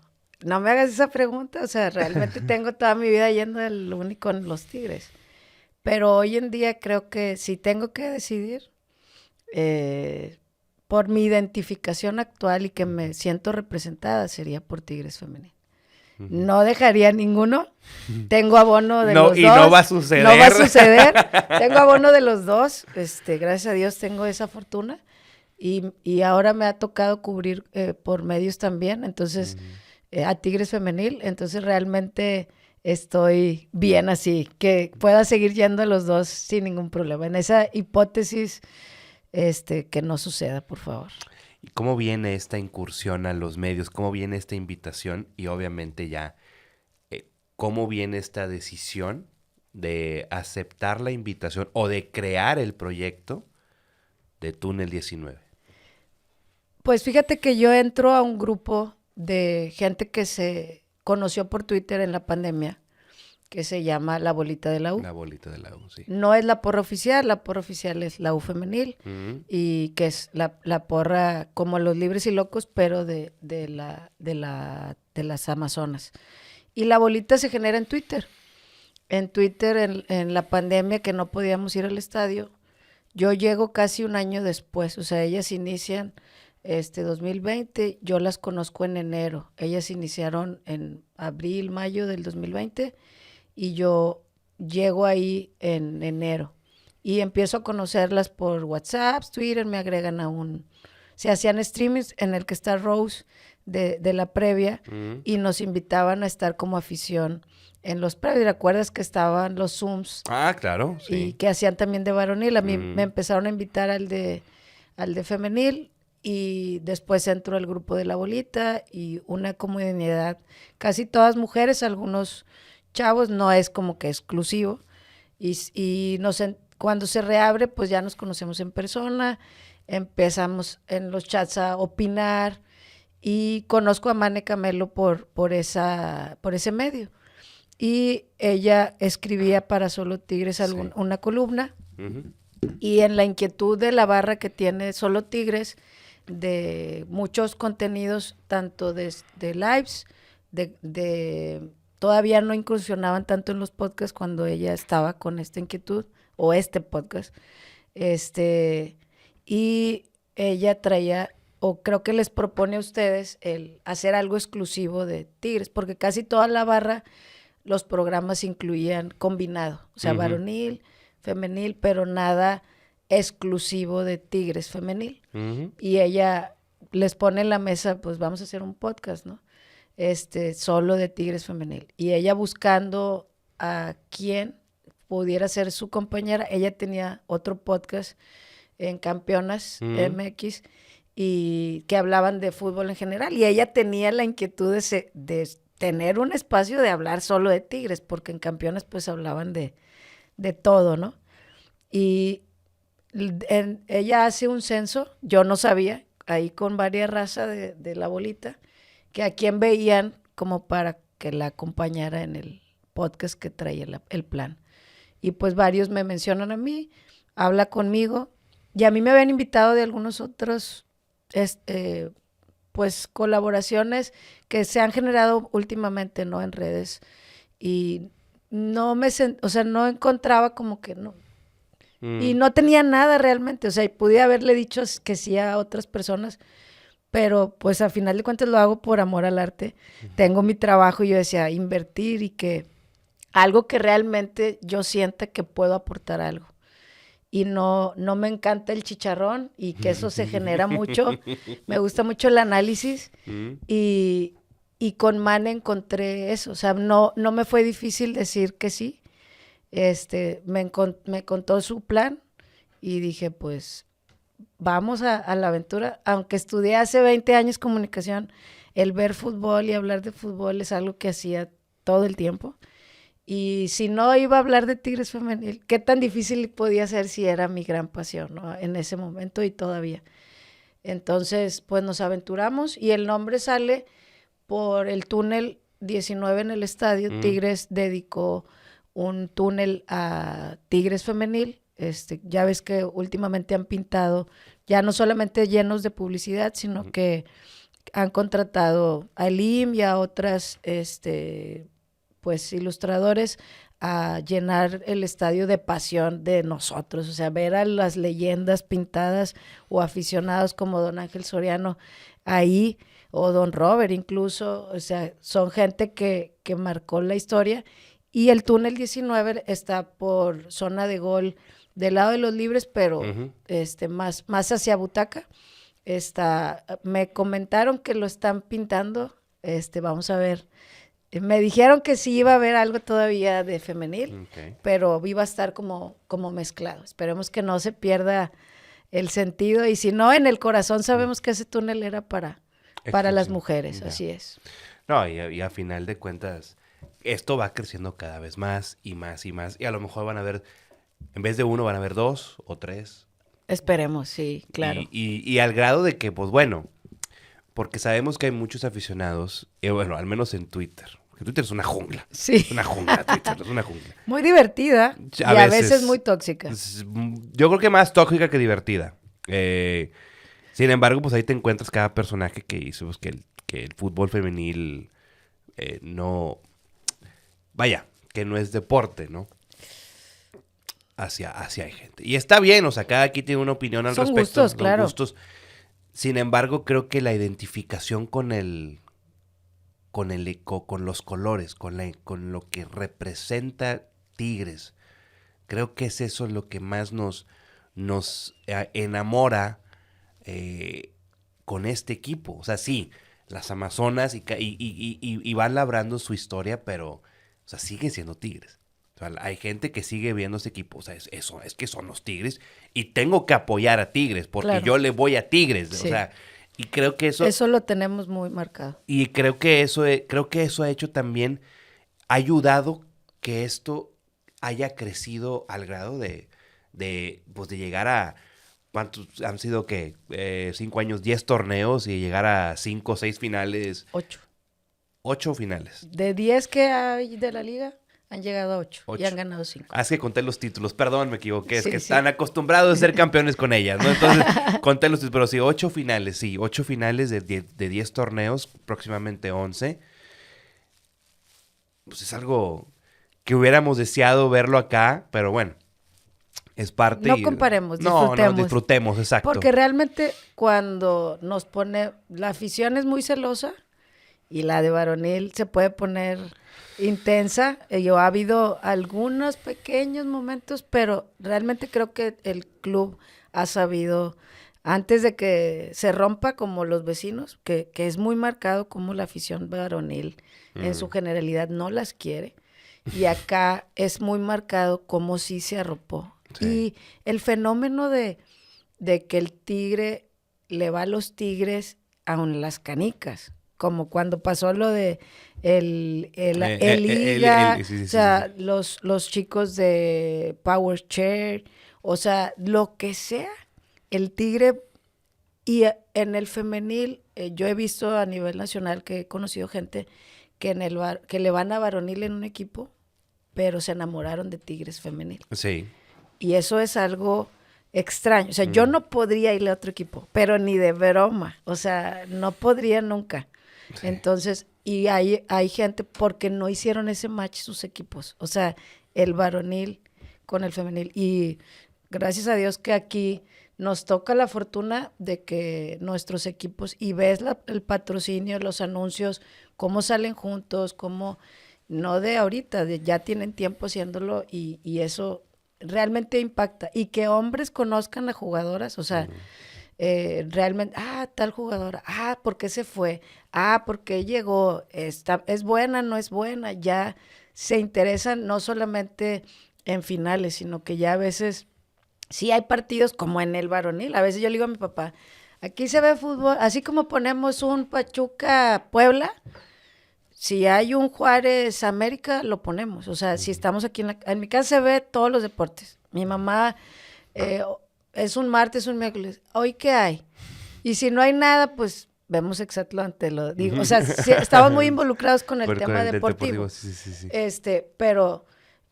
no me hagas esa pregunta, o sea, realmente tengo toda mi vida yendo al único en los Tigres. Pero hoy en día creo que si tengo que decidir, por mi identificación actual y que me siento representada, sería por Tigres femenil. No dejaría ninguno. Tengo abono de los dos. Y no va a suceder. No va a suceder. Tengo abono de los dos. Gracias a Dios tengo esa fortuna. Y ahora me ha tocado cubrir por medios también. Entonces, a Tigres femenil. Entonces, realmente estoy bien así. Que pueda seguir yendo a los dos sin ningún problema. En esa hipótesis, que no suceda, por favor. ¿Y cómo viene esta incursión a los medios? ¿Cómo viene esta invitación? Y obviamente ya, ¿cómo viene esta decisión de aceptar la invitación o de crear el proyecto de Túnel 19? Pues fíjate que yo entro a un grupo de gente que se conoció por Twitter en la pandemia, que se llama La Bolita de la U. La Bolita de la U, sí. No es la porra oficial es la U femenil, y que es la porra como los Libres y Locos, pero de las Amazonas. Y La Bolita se genera en Twitter. En Twitter, en la pandemia, que no podíamos ir al estadio, yo llego casi un año después. O sea, ellas inician 2020, yo las conozco en enero. Ellas iniciaron en abril, mayo del 2020, y yo llego ahí en enero. Y empiezo a conocerlas por WhatsApp, Twitter, me agregan se hacían streamings en el que está Rose de la previa, y nos invitaban a estar como afición en los previos. ¿Recuerdas que estaban los Zooms? Ah, claro, sí. Y que hacían también de varonil. A mí me empezaron a invitar al de femenil, y después entro al grupo de La Bolita, y una comunidad, casi todas mujeres, algunos chavos, no es como que exclusivo. Y cuando se reabre, pues ya nos conocemos en persona, empezamos en los chats a opinar, y conozco a Mane Camelo por ese medio. Y ella escribía para Solo Tigres una columna, y en la inquietud de la barra que tiene Solo Tigres, de muchos contenidos, tanto de lives, todavía no incursionaban tanto en los podcasts cuando ella estaba con esta inquietud, o este podcast, y ella traía, o creo que les propone a ustedes el hacer algo exclusivo de Tigres, porque casi toda la barra, los programas incluían combinado, o sea, varonil, femenil, pero nada exclusivo de Tigres femenil. Y ella les pone en la mesa, pues vamos a hacer un podcast, ¿no? Solo de Tigres femenil. Y ella buscando a quién pudiera ser su compañera. Ella tenía otro podcast en Campeonas MX, y que hablaban de fútbol en general. Y ella tenía la inquietud de tener un espacio de hablar solo de Tigres, porque en Campeones pues hablaban de todo, ¿no? Y ella hace un censo, yo no sabía, ahí con varias razas de la bolita, que a quién veían como para que la acompañara en el podcast que traía el plan. Y pues varios me mencionan a mí, habla conmigo, y a mí me habían invitado de algunos otros pues colaboraciones que se han generado últimamente, ¿no? En redes. Y no o sea, no encontraba como que no. Y no tenía nada realmente, o sea, y pude haberle dicho que sí a otras personas, pero pues al final de cuentas lo hago por amor al arte. Tengo mi trabajo y yo decía, invertir y que algo que realmente yo sienta que puedo aportar algo. Y no me encanta el chicharrón y que eso se genera mucho. Me gusta mucho el análisis y con Mane encontré eso. O sea, no me fue difícil decir que sí. Me contó su plan y dije, pues, vamos a la aventura. Aunque estudié hace 20 años comunicación, el ver fútbol y hablar de fútbol es algo que hacía todo el tiempo. Y si no iba a hablar de Tigres femenil, qué tan difícil podía ser si era mi gran pasión, ¿no? En ese momento y todavía. Entonces, pues nos aventuramos y el nombre sale por el túnel 19 en el estadio. Tigres dedicó un túnel a Tigres femenil. Ya ves que últimamente han pintado, ya no solamente llenos de publicidad, sino que han contratado a Elim y a otras pues ilustradores a llenar el estadio de pasión de nosotros, o sea, ver a las leyendas pintadas o aficionados como don Ángel Soriano ahí, o don Robert incluso, o sea, son gente que marcó la historia. Y el túnel 19 está por zona de gol del lado de los libres, pero más hacia Butaca. Me comentaron que lo están pintando, vamos a ver. Me dijeron que sí iba a haber algo todavía de femenil, pero iba a estar como mezclado. Esperemos que no se pierda el sentido, y si no, en el corazón sabemos que ese túnel era para las mujeres, así es. No, y a final de cuentas, esto va creciendo cada vez más y más y más, y a lo mejor van a haber, en vez de uno, van a haber 2 o 3. Esperemos, sí, claro. Y al grado de que, pues bueno, porque sabemos que hay muchos aficionados, bueno, al menos en Twitter. Porque Twitter es una jungla. Sí. Es una jungla, Twitter, es una jungla. Muy divertida y a veces muy tóxica. Yo creo que más tóxica que divertida. Sin embargo, pues ahí te encuentras cada personaje que hizo pues, que el fútbol femenil no... Vaya, que no es deporte, ¿no? Hacia hay gente. Y está bien, o sea, cada quien tiene una opinión al respecto. Son gustos, claro. Gustos. Sin embargo, creo que la identificación con los colores, con lo que representa Tigres, creo que es eso lo que más nos enamora con este equipo. O sea, sí, las Amazonas y van labrando su historia, pero, o sea, siguen siendo Tigres. O sea, hay gente que sigue viendo ese equipo. O sea, es que son los Tigres y tengo que apoyar a Tigres porque claro. Yo le voy a Tigres. Sí. O sea, y creo que eso lo tenemos muy marcado. Y creo que eso ha hecho también, ha ayudado que esto haya crecido al grado de llegar a, ¿cuántos han sido que 5 años, 10 torneos y llegar a 5 o 6 finales? 8. 8 finales. De 10 que hay de la liga, han llegado a 8 y han ganado 5. Ah, es que conté los títulos, perdón, me equivoqué, es que están acostumbrados a ser campeones con ellas, ¿no? Entonces, conté los títulos, pero sí, 8 finales de 10 torneos, próximamente 11. Pues es algo que hubiéramos deseado verlo acá, pero bueno, es parte. No comparemos, disfrutemos. No, disfrutemos, exacto. Porque realmente cuando nos pone, la afición es muy celosa y la de varonil se puede poner intensa. Ha habido algunos pequeños momentos, pero realmente creo que el club ha sabido, antes de que se rompa como los vecinos, que es muy marcado como la afición varonil en su generalidad no las quiere, y acá es muy marcado como sí se arropó. Sí. Y el fenómeno de que el Tigre le va a los Tigres aun las canicas, como cuando pasó lo de el Liga, sí, o sea, los chicos de Power Chair, o sea, lo que sea, el Tigre. Y en el femenil, yo he visto a nivel nacional que he conocido gente que que le van a varonil en un equipo, pero se enamoraron de Tigres femenil. Sí. Y eso es algo extraño. O sea, yo no podría irle a otro equipo, pero ni de broma. O sea, no podría nunca. Sí. Entonces, y hay gente porque no hicieron ese match sus equipos. O sea, el varonil con el femenil. Y gracias a Dios que aquí nos toca la fortuna de que nuestros equipos, y ves el patrocinio, los anuncios, cómo salen juntos, cómo, no de ahorita, ya tienen tiempo haciéndolo y eso realmente impacta. Y que hombres conozcan a jugadoras, o sea, realmente, tal jugadora, ¿por qué se fue? ¿Por qué llegó? ¿Es buena, no es buena? Ya se interesan no solamente en finales, sino que ya a veces sí hay partidos como en el varonil. A veces yo le digo a mi papá, aquí se ve fútbol, así como ponemos un Pachuca Puebla, si hay un Juárez América, lo ponemos. O sea, si estamos aquí en mi casa se ve todos los deportes. Mi mamá, es un martes, un miércoles, ¿hoy qué hay? Y si no hay nada, pues vemos Exatlón, te lo digo. O sea, sí, estamos muy involucrados con el tema deportivo. Sí. Pero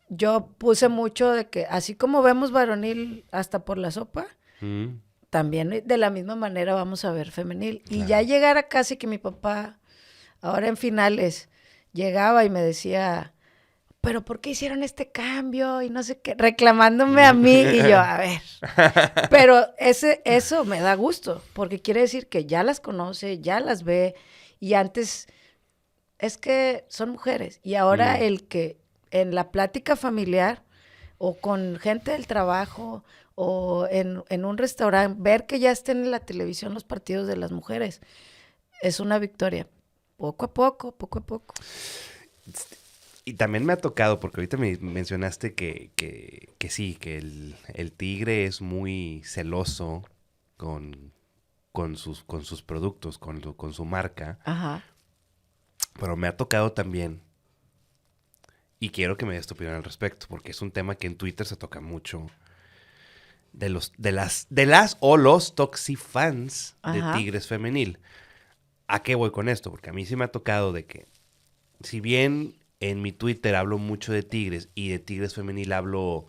yo puse mucho de que así como vemos varonil hasta por la sopa, también de la misma manera vamos a ver femenil. Y ya llegar a casa y que mi papá, ahora en finales, llegaba y me decía, ¿pero por qué hicieron este cambio? Y no sé qué, reclamándome a mí. Y yo, a ver. Pero eso me da gusto, porque quiere decir que ya las conoce, ya las ve. Y antes, es que son mujeres. Y ahora el que en la plática familiar o con gente del trabajo o en un restaurante, ver que ya estén en la televisión los partidos de las mujeres, es una victoria. Poco a poco. Y también me ha tocado, porque ahorita me mencionaste que sí, que el Tigre es muy celoso con sus productos, con su marca. Ajá. Pero me ha tocado también, y quiero que me des tu opinión al respecto, porque es un tema que en Twitter se toca mucho, de las o los toxifans de Tigres femenil. ¿A qué voy con esto? Porque a mí sí me ha tocado de que, si bien en mi Twitter hablo mucho de Tigres y de Tigres femenil hablo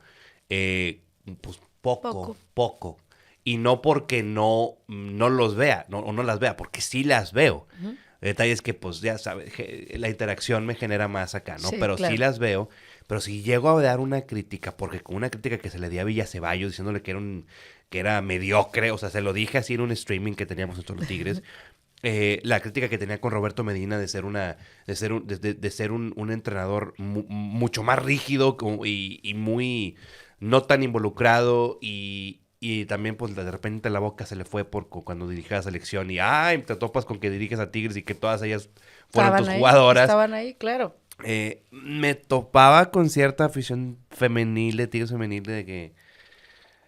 pues poco. Y no porque no los vea, o no las vea, porque sí las veo. Uh-huh. El detalle es que, pues, ya sabes, la interacción me genera más acá, ¿no? Sí, pero claro. sí las veo. Pero si llego a dar una crítica, porque con una crítica que se le di a Villaceballos diciéndole que era mediocre, o sea, se lo dije así en un streaming que teníamos entre los Tigres. La crítica que tenía con Roberto Medina de ser un entrenador mucho más rígido y muy no tan involucrado y también pues de repente la boca se le fue por cuando dirigía la selección y te topas con que diriges a Tigres y que todas ellas fueron tus jugadoras. Estaban ahí, claro. Me topaba con cierta afición femenil de Tigres femenil de que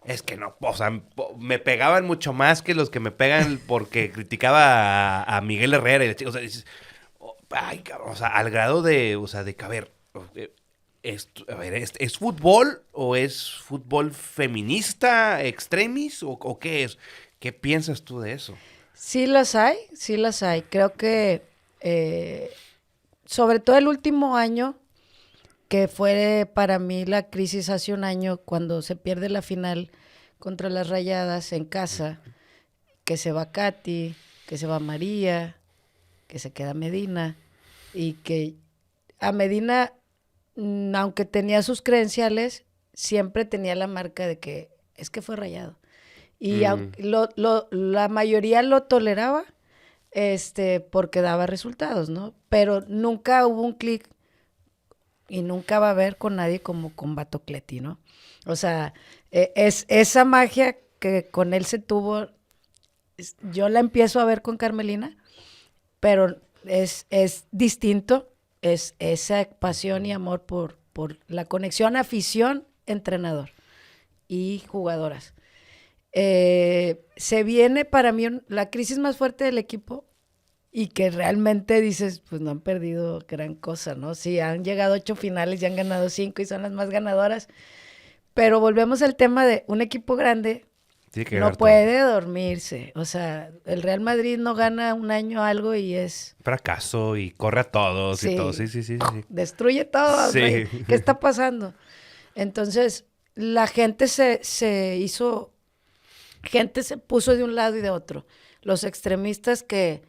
es que no, o sea, me pegaban mucho más que los que me pegan porque criticaba a Miguel Herrera. O sea, al grado de, o sea, de que, a ver, ¿es fútbol o es fútbol feminista, extremis o qué es? ¿Qué piensas tú de eso? Sí las hay. Creo que sobre todo el último año, que fue para mí la crisis hace un año cuando se pierde la final contra las Rayadas en casa, que se va Katy, que se va María, que se queda Medina, y que a Medina, aunque tenía sus credenciales, siempre tenía la marca de que es que fue Rayado. Y la mayoría lo toleraba porque daba resultados, ¿no? Pero nunca hubo un clic y nunca va a haber con nadie como con Batocleti, ¿no? O sea, es esa magia que con él se tuvo, yo la empiezo a ver con Carmelina, pero es distinto, es esa pasión y amor por la conexión, afición, entrenador y jugadoras. Se viene para mí la crisis más fuerte del equipo y que realmente dices, pues no han perdido gran cosa, ¿no? Sí, han llegado 8 finales y han ganado 5 y son las más ganadoras, pero volvemos al tema de un equipo grande Tiene que no ganar puede dormirse. O sea, el Real Madrid no gana un año algo y es... fracaso y corre a todos y todo. Sí, sí, sí, sí. Destruye todo. Sí. Güey. ¿Qué está pasando? Entonces, la gente se hizo... Gente se puso de un lado y de otro. Los extremistas que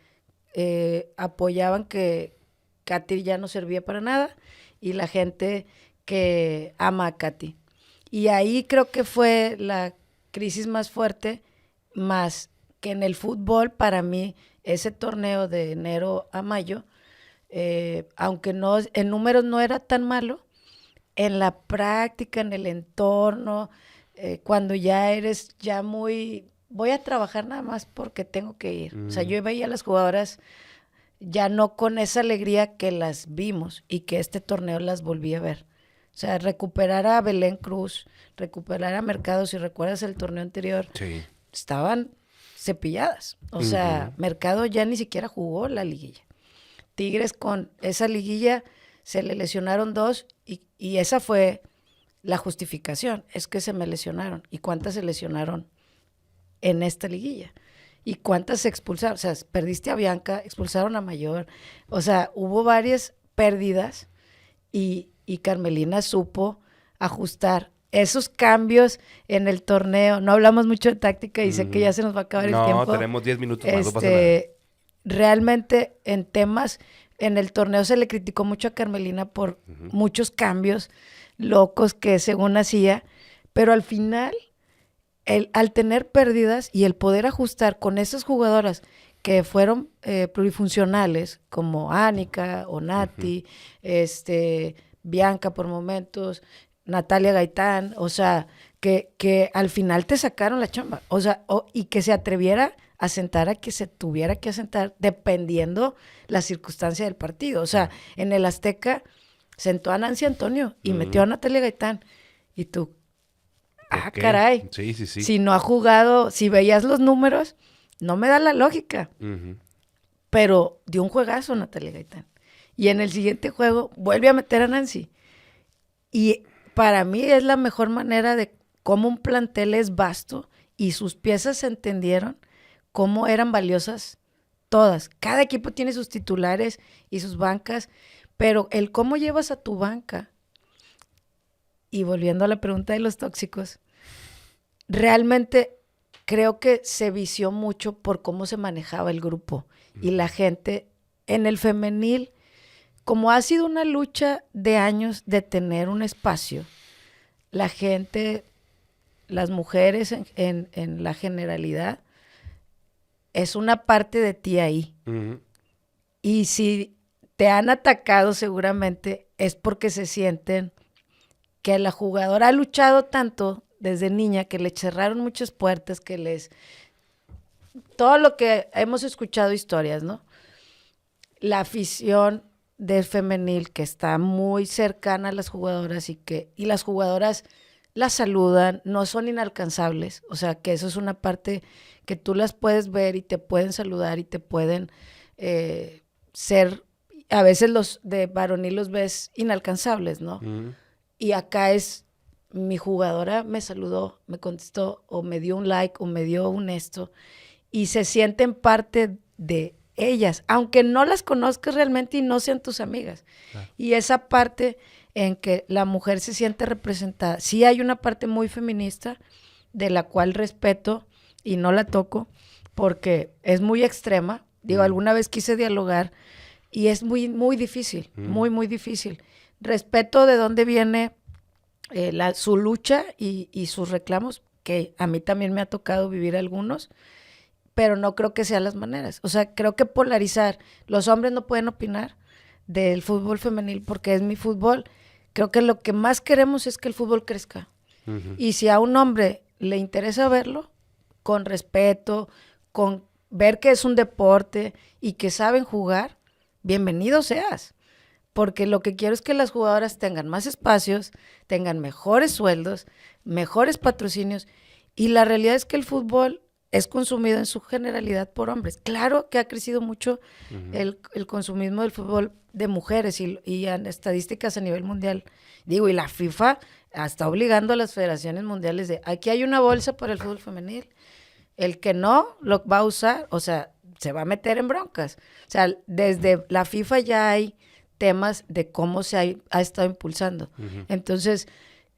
apoyaban que Katy ya no servía para nada y la gente que ama a Katy. Y ahí creo que fue la crisis más fuerte, más que en el fútbol, para mí, ese torneo de enero a mayo, aunque no en números no era tan malo, en la práctica, en el entorno, cuando ya eres ya muy, voy a trabajar nada más porque tengo que ir. O sea, yo veía a las jugadoras ya no con esa alegría que las vimos y que este torneo las volví a ver. O sea, recuperar a Belén Cruz, recuperar a Mercado, si recuerdas el torneo anterior, Sí. estaban cepilladas. O sea, Mercado ya ni siquiera jugó la liguilla. Tigres con esa liguilla se le lesionaron 2 y esa fue la justificación. Es que se me lesionaron. ¿Y cuántas se lesionaron en esta liguilla? ¿Y cuántas se expulsaron? O sea, perdiste a Bianca, expulsaron a Mayor. O sea, hubo varias pérdidas y Carmelina supo ajustar esos cambios en el torneo. No hablamos mucho de táctica y sé que ya se nos va a acabar el tiempo. No, tenemos 10 minutos más, no pasa nada. Realmente en temas, en el torneo se le criticó mucho a Carmelina por muchos cambios locos que según hacía, pero al final, al tener pérdidas y el poder ajustar con esas jugadoras que fueron plurifuncionales, como Ánica o Nati, Bianca por momentos, Natalia Gaitán, o sea, que al final te sacaron la chamba, o sea, y que se atreviera a sentar a que se tuviera que asentar dependiendo la circunstancia del partido. O sea, en el Azteca sentó a Nancy Antonio y metió a Natalia Gaitán. Y tú, Ok. caray. Sí, sí, sí. Si no ha jugado, si veías los números, no me da la lógica. Pero dio un juegazo Natalia Gaitán. Y en el siguiente juego vuelve a meter a Nancy. Y para mí es la mejor manera de cómo un plantel es vasto y sus piezas se entendieron cómo eran valiosas todas. Cada equipo tiene sus titulares y sus bancas, pero el cómo llevas a tu banca, y volviendo a la pregunta de los tóxicos, realmente creo que se vició mucho por cómo se manejaba el grupo y la gente en el femenil, como ha sido una lucha de años de tener un espacio, la gente, las mujeres en la generalidad, es una parte de ti ahí. Y si te han atacado seguramente es porque se sienten que la jugadora ha luchado tanto desde niña que le cerraron muchas puertas, que les... Todo lo que hemos escuchado historias, ¿no? La afición del femenil que está muy cercana a las jugadoras y las jugadoras las saludan, no son inalcanzables, o sea que eso es una parte que tú las puedes ver y te pueden saludar y te pueden ser, a veces los de varonil los ves inalcanzables, ¿no? Y acá es, mi jugadora me saludó, me contestó, o me dio un like, o me dio un esto, y se sienten parte de ellas, aunque no las conozcas realmente y no sean tus amigas. Y esa parte en que la mujer se siente representada. Sí hay una parte muy feminista de la cual respeto y no la toco porque es muy extrema. Digo, alguna vez quise dialogar y es muy, muy difícil, muy, muy difícil. Respeto de dónde viene su lucha y sus reclamos, que a mí también me ha tocado vivir algunos, pero no creo que sean las maneras. O sea, creo que polarizar, los hombres no pueden opinar del fútbol femenil porque es mi fútbol. Creo que lo que más queremos es que el fútbol crezca. Y si a un hombre le interesa verlo, con respeto, con ver que es un deporte y que saben jugar, bienvenido seas. Porque lo que quiero es que las jugadoras tengan más espacios, tengan mejores sueldos, mejores patrocinios. Y la realidad es que el fútbol es consumido en su generalidad por hombres. Claro que ha crecido mucho Ujú. el consumismo del fútbol de mujeres y en estadísticas a nivel mundial. Digo, y la FIFA está obligando a las federaciones mundiales de, aquí hay una bolsa para el fútbol femenil. El que no lo va a usar, o sea, se va a meter en broncas. O sea, desde la FIFA ya hay temas de cómo ha estado impulsando. Ujú. Entonces,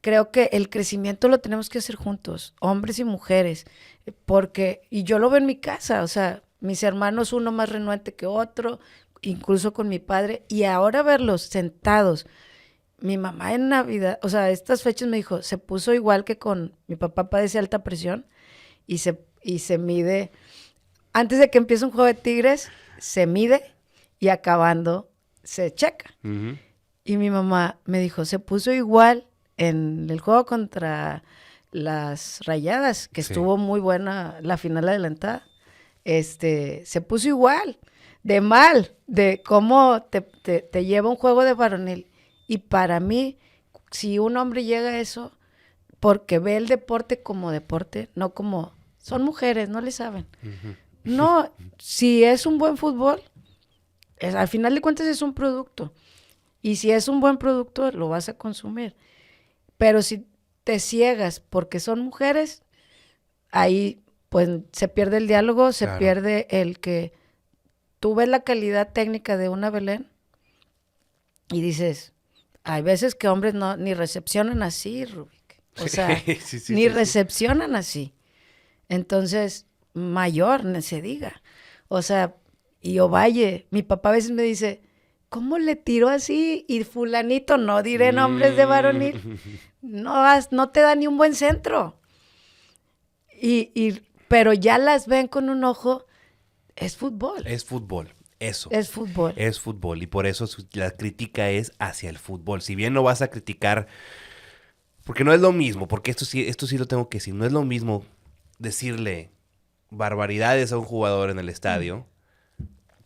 creo que el crecimiento lo tenemos que hacer juntos, hombres y mujeres, porque, y yo lo veo en mi casa, o sea, mis hermanos, uno más renuente que otro, incluso con mi padre, y ahora verlos sentados. Mi mamá en Navidad, o sea, estas fechas me dijo, se puso igual que con mi papá, padece alta presión y se mide, antes de que empiece un juego de tigres, se mide y acabando se checa. Ujú. Y mi mamá me dijo, se puso igual en el juego contra las Rayadas, que Sí. estuvo muy buena la final adelantada. Se puso igual, de mal, de cómo te lleva un juego de varonil. Y para mí, si un hombre llega a eso, porque ve el deporte como deporte, no como, son mujeres, no le saben. Ujú. No, si es un buen fútbol, al final de cuentas es un producto. Y si es un buen producto, lo vas a consumir. Pero si te ciegas porque son mujeres, ahí pues se pierde el diálogo, se Claro. pierde el que tú ves la calidad técnica de una Belén y dices, hay veces que hombres no ni recepcionan así, Rubik. O sea, Sí, sí, sí, ni sí, sí. recepcionan así. Entonces, mayor, ni se diga. O sea, y Ovalle, mi papá a veces me dice, ¿cómo le tiró así? Y fulanito, no diré nombres de varonil, Mm. no te da ni un buen centro. Pero ya las ven con un ojo, es fútbol, Es fútbol, eso. es fútbol. Es fútbol y por eso la crítica es hacia el fútbol. Si bien no vas a criticar, porque no es lo mismo, porque esto sí lo tengo que decir, no es lo mismo decirle barbaridades a un jugador en el estadio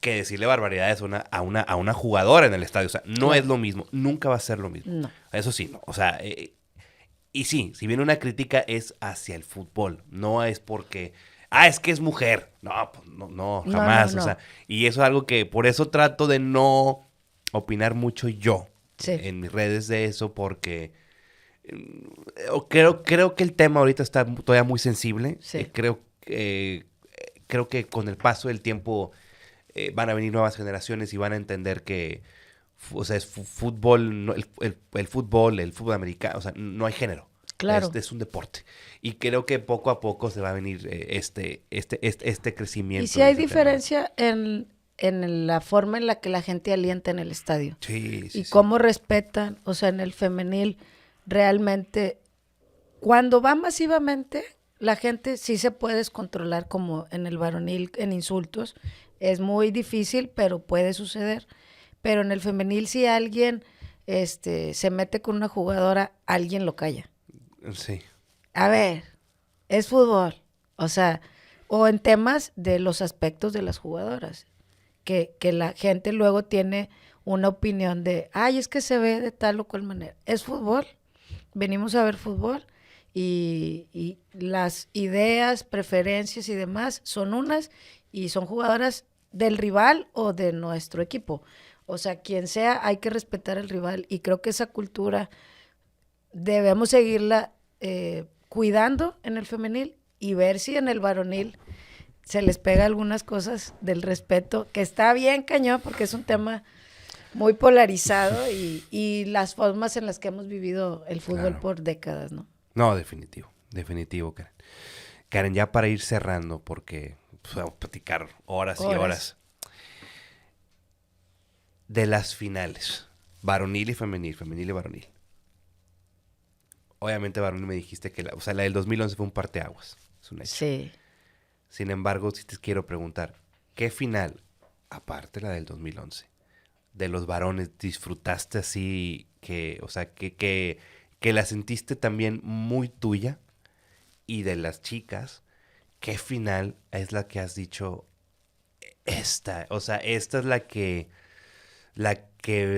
que decirle barbaridades a una jugadora en el estadio. O sea, no es Claro, lo mismo, nunca va a ser lo mismo. no, Eso sí, no. O sea, y sí, si viene una crítica es hacia el fútbol, no es porque, es que es mujer. No, pues no, no, no, no, jamás. O sea, no. y eso es algo que por eso trato de no opinar mucho yo Sí, en mis redes de eso, porque creo que el tema ahorita está todavía muy sensible. sí, Creo que con el paso del tiempo van a venir nuevas generaciones y van a entender que o sea, es fútbol, el fútbol americano, o sea, no hay género. claro. Es un deporte. Y creo que poco a poco se va a venir este Y crecimiento si en hay ese tema. diferencia en la forma en la que la gente alienta en el estadio. Sí, sí, Y sí. cómo respetan, o sea, en el femenil, realmente, cuando va masivamente, la gente sí se puede descontrolar como en el varonil, en insultos. Es muy difícil, pero puede suceder. Pero en el femenil, si alguien se mete con una jugadora, alguien lo calla. Sí, A ver, es fútbol. O sea, o en temas de los aspectos de las jugadoras, que la gente luego tiene una opinión de, ay, es que se ve de tal o cual manera. Es fútbol, venimos a ver fútbol y las ideas, preferencias y demás son unas y son jugadoras del rival o de nuestro equipo. O sea, quien sea, hay que respetar al rival y creo que esa cultura debemos seguirla cuidando en el femenil y ver si en el varonil se les pega algunas cosas del respeto, que está bien cañón porque es un tema muy polarizado y las formas en las que hemos vivido el fútbol claro. por décadas, ¿no? No, definitivo. Definitivo, Karen. Karen, ya para ir cerrando, porque pues, vamos a platicar horas y horas. De las finales, varonil y femenil, femenil y varonil. Obviamente varonil me dijiste que o sea, la del 2011 fue un parteaguas. Es un hecho. Sí. Sin embargo, si te quiero preguntar, ¿qué final, aparte la del 2011, de los varones disfrutaste así que, o sea, que la sentiste también muy tuya? Y de las chicas, ¿qué final es la que has dicho esta? O sea, esta es la que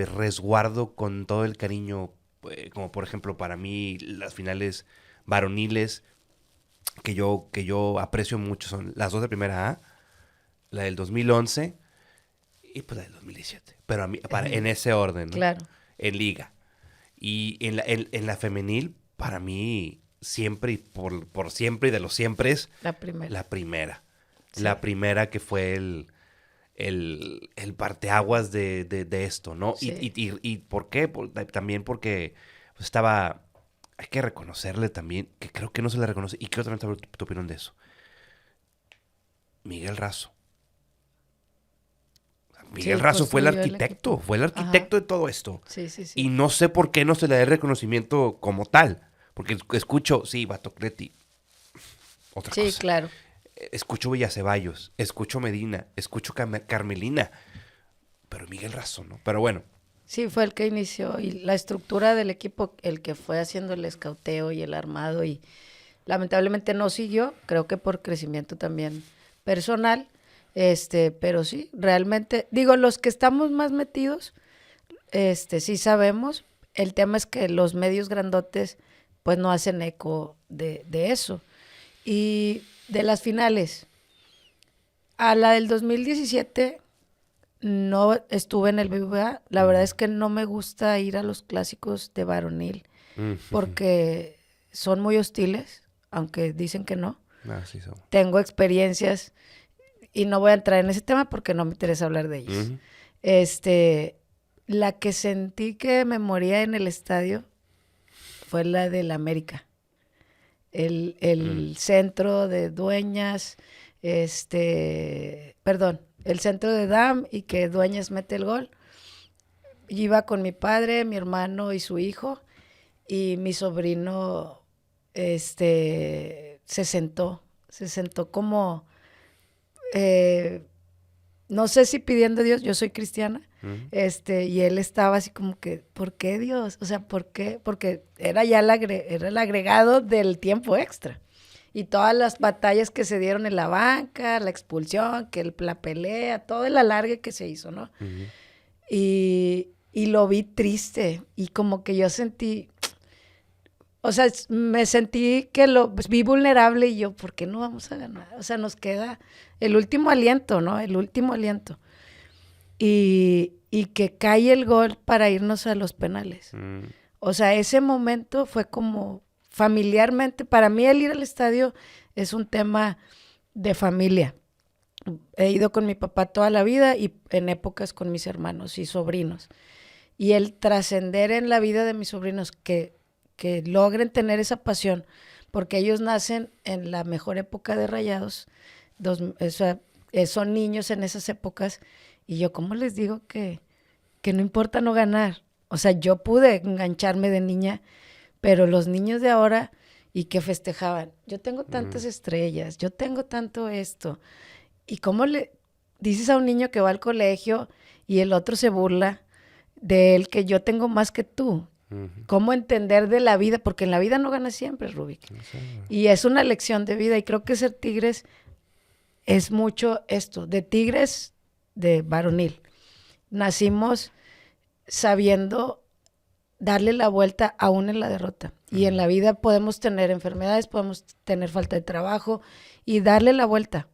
resguardo con todo el cariño, como por ejemplo para mí las finales varoniles que yo aprecio mucho son las dos de primera A, la del 2011 y pues la del 2017. Pero a mí, en ese orden, ¿no? Claro. En liga. Y en la femenil, para mí, siempre y por siempre y de los siempre es La primera. la primera. Sí. La primera que fue el parteaguas de esto, ¿no? Sí. ¿Y por qué? También porque pues, estaba... Hay que reconocerle también, que creo que no se le reconoce, y quiero también saber tu opinión de eso. Miguel Razo. Miguel Razo fue el arquitecto, de todo esto. Sí, sí, sí. Y no sé por qué no se le da el reconocimiento como tal. Porque escucho, sí, Batocleti, otra cosa. Sí, claro. Escucho Villaceballos, escucho Medina, escucho Carmelina, pero Miguel Razo, ¿no? Pero bueno. Sí, fue el que inició y la estructura del equipo, el que fue haciendo el escauteo y el armado y lamentablemente no siguió, creo que por crecimiento también personal, pero sí, realmente, digo, los que estamos más metidos, sí sabemos, el tema es que los medios grandotes pues no hacen eco de eso. Y de las finales, a la del 2017 no estuve en el BBVA. La verdad es que no me gusta ir a los clásicos de varonil porque son muy hostiles, aunque dicen que no. Sí son. Tengo experiencias y no voy a entrar en ese tema porque no me interesa hablar de ellos. La que sentí que me moría en el estadio fue la del América. El centro de Dueñas, perdón, el centro de Dam y que Dueñas mete el gol. Iba con mi padre, mi hermano y su hijo, y mi sobrino se sentó como, no sé si pidiendo a Dios, yo soy cristiana, y él estaba así como que, ¿por qué Dios? O sea, ¿por qué? Porque era ya era el agregado del tiempo extra. Y todas las batallas que se dieron en la banca, la expulsión, la pelea, todo el alargue que se hizo, ¿no? Y lo vi triste y como que yo sentí, o sea, me sentí que pues, vi vulnerable y yo, ¿por qué no vamos a ganar? O sea, nos queda el último aliento, ¿no? El último aliento. Y que cae el gol para irnos a los penales. O sea, ese momento fue como familiarmente, para mí el ir al estadio es un tema de familia. He ido con mi papá toda la vida y en épocas con mis hermanos y sobrinos. Y el trascender en la vida de mis sobrinos, que logren tener esa pasión, porque ellos nacen en la mejor época de Rayados, son niños en esas épocas, y yo, ¿cómo les digo que no importa no ganar? O sea, yo pude engancharme de niña, pero los niños de ahora, y que festejaban, yo tengo tantas estrellas, yo tengo tanto esto, y cómo le dices a un niño que va al colegio y el otro se burla de él, que yo tengo más que tú. ¿Cómo entender de la vida? Porque en la vida no ganas siempre, Rubik. Y es una lección de vida, y creo que ser Tigres es mucho esto, de Tigres de varonil. Nacimos sabiendo darle la vuelta aún en la derrota. Y en la vida podemos tener enfermedades, podemos tener falta de trabajo y darle la vuelta.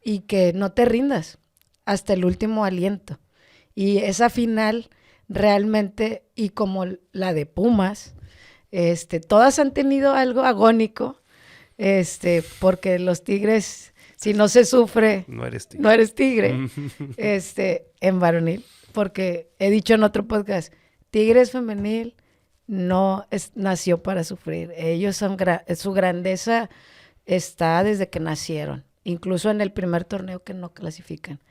Y que no te rindas hasta el último aliento. Y esa final realmente, y como la de Pumas, todas han tenido algo agónico, porque los Tigres, si no se sufre, no eres tigre, en varonil. Porque he dicho en otro podcast, Tigres femenil no nació para sufrir. Ellos su grandeza está desde que nacieron, incluso en el primer torneo que no clasifican.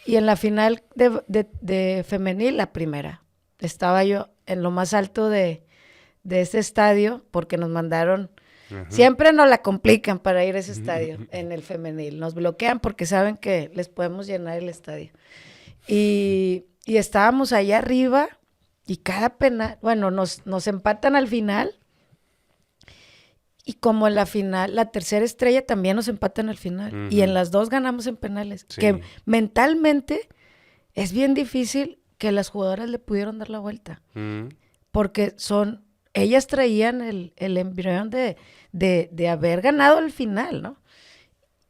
Y en la final de femenil, la primera, estaba yo en lo más alto de este estadio, porque nos mandaron, siempre nos la complican para ir a ese estadio en el femenil, nos bloquean porque saben que les podemos llenar el estadio. Y estábamos allá arriba y cada penal, bueno, nos empatan al final. Y como en la final, la tercera estrella también nos empatan al final. Y en las dos ganamos en penales. Sí. Que mentalmente es bien difícil que las jugadoras le pudieron dar la vuelta. Porque ellas traían el embrión de de haber ganado al final, ¿no?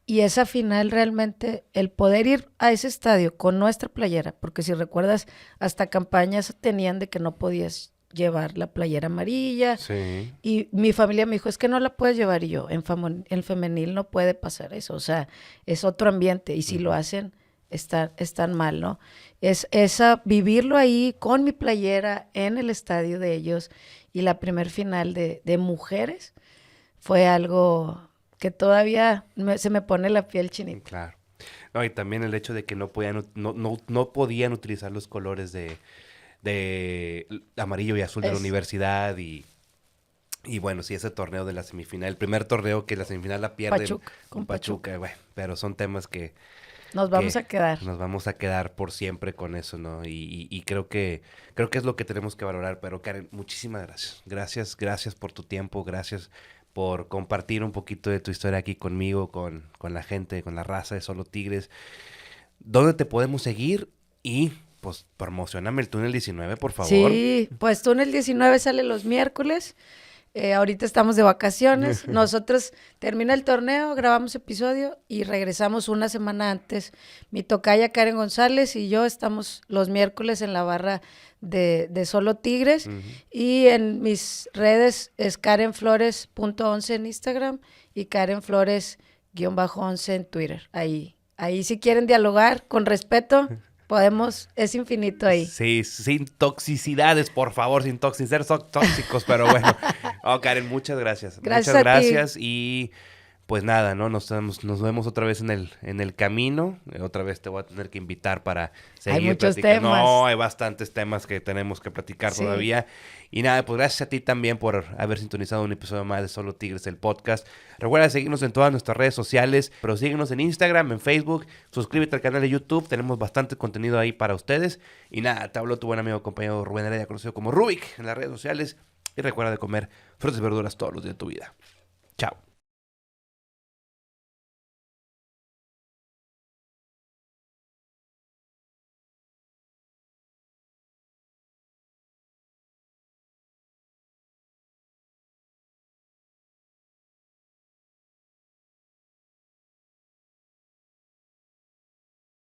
Y esa final realmente, el poder ir a ese estadio con nuestra playera, porque si recuerdas, hasta campañas tenían de que no podías llevar la playera amarilla. Sí. Y mi familia me dijo, es que no la puedes llevar. Y yo, en femenil no puede pasar eso. O sea, es otro ambiente. Y si lo hacen, están mal, ¿no? Vivirlo ahí con mi playera en el estadio de ellos y la primer final de mujeres fue algo que todavía se me pone la piel chinita. Claro. No, y también el hecho de que no podían utilizar los colores de amarillo y azul de la universidad y bueno, sí, ese torneo de la semifinal, el primer torneo que la semifinal la pierden con Pachuca, bueno, pero son temas que nos vamos a quedar. Nos vamos a quedar por siempre con eso, ¿no? Y creo que es lo que tenemos que valorar. Pero Karen, muchísimas gracias. Gracias por tu tiempo, gracias por compartir un poquito de tu historia aquí conmigo, con la gente, con la raza de Solo Tigres. ¿Dónde te podemos seguir? Y pues promocioname el Túnel 19, por favor. Sí, pues Túnel 19 sale los miércoles. Ahorita estamos de vacaciones. Nosotros termina el torneo, grabamos episodio y regresamos una semana antes. Mi tocaya Karen González y yo estamos los miércoles en la barra de Solo Tigres. Y en mis redes es karenflores.11 en Instagram y karenflores_11 en Twitter. Ahí si quieren dialogar con respeto, es infinito ahí. Sí, sin toxicidades, por favor, sin ser tóxicos, pero bueno. Oh, Karen, muchas gracias. Gracias muchas a ti. gracias y pues nada, ¿no? Nos vemos otra vez en el camino. Otra vez te voy a tener que invitar para seguir hay muchos platicando. temas. No, hay bastantes temas que tenemos que platicar todavía. Y nada, pues gracias a ti también por haber sintonizado un episodio más de Solo Tigres, el podcast. Recuerda seguirnos en todas nuestras redes sociales, pero síguenos en Instagram, en Facebook, suscríbete al canal de YouTube, tenemos bastante contenido ahí para ustedes. Y nada, te habló tu buen amigo compañero Rubén Heredia, conocido como Rubik en las redes sociales. Y recuerda de comer frutas y verduras todos los días de tu vida. Chao.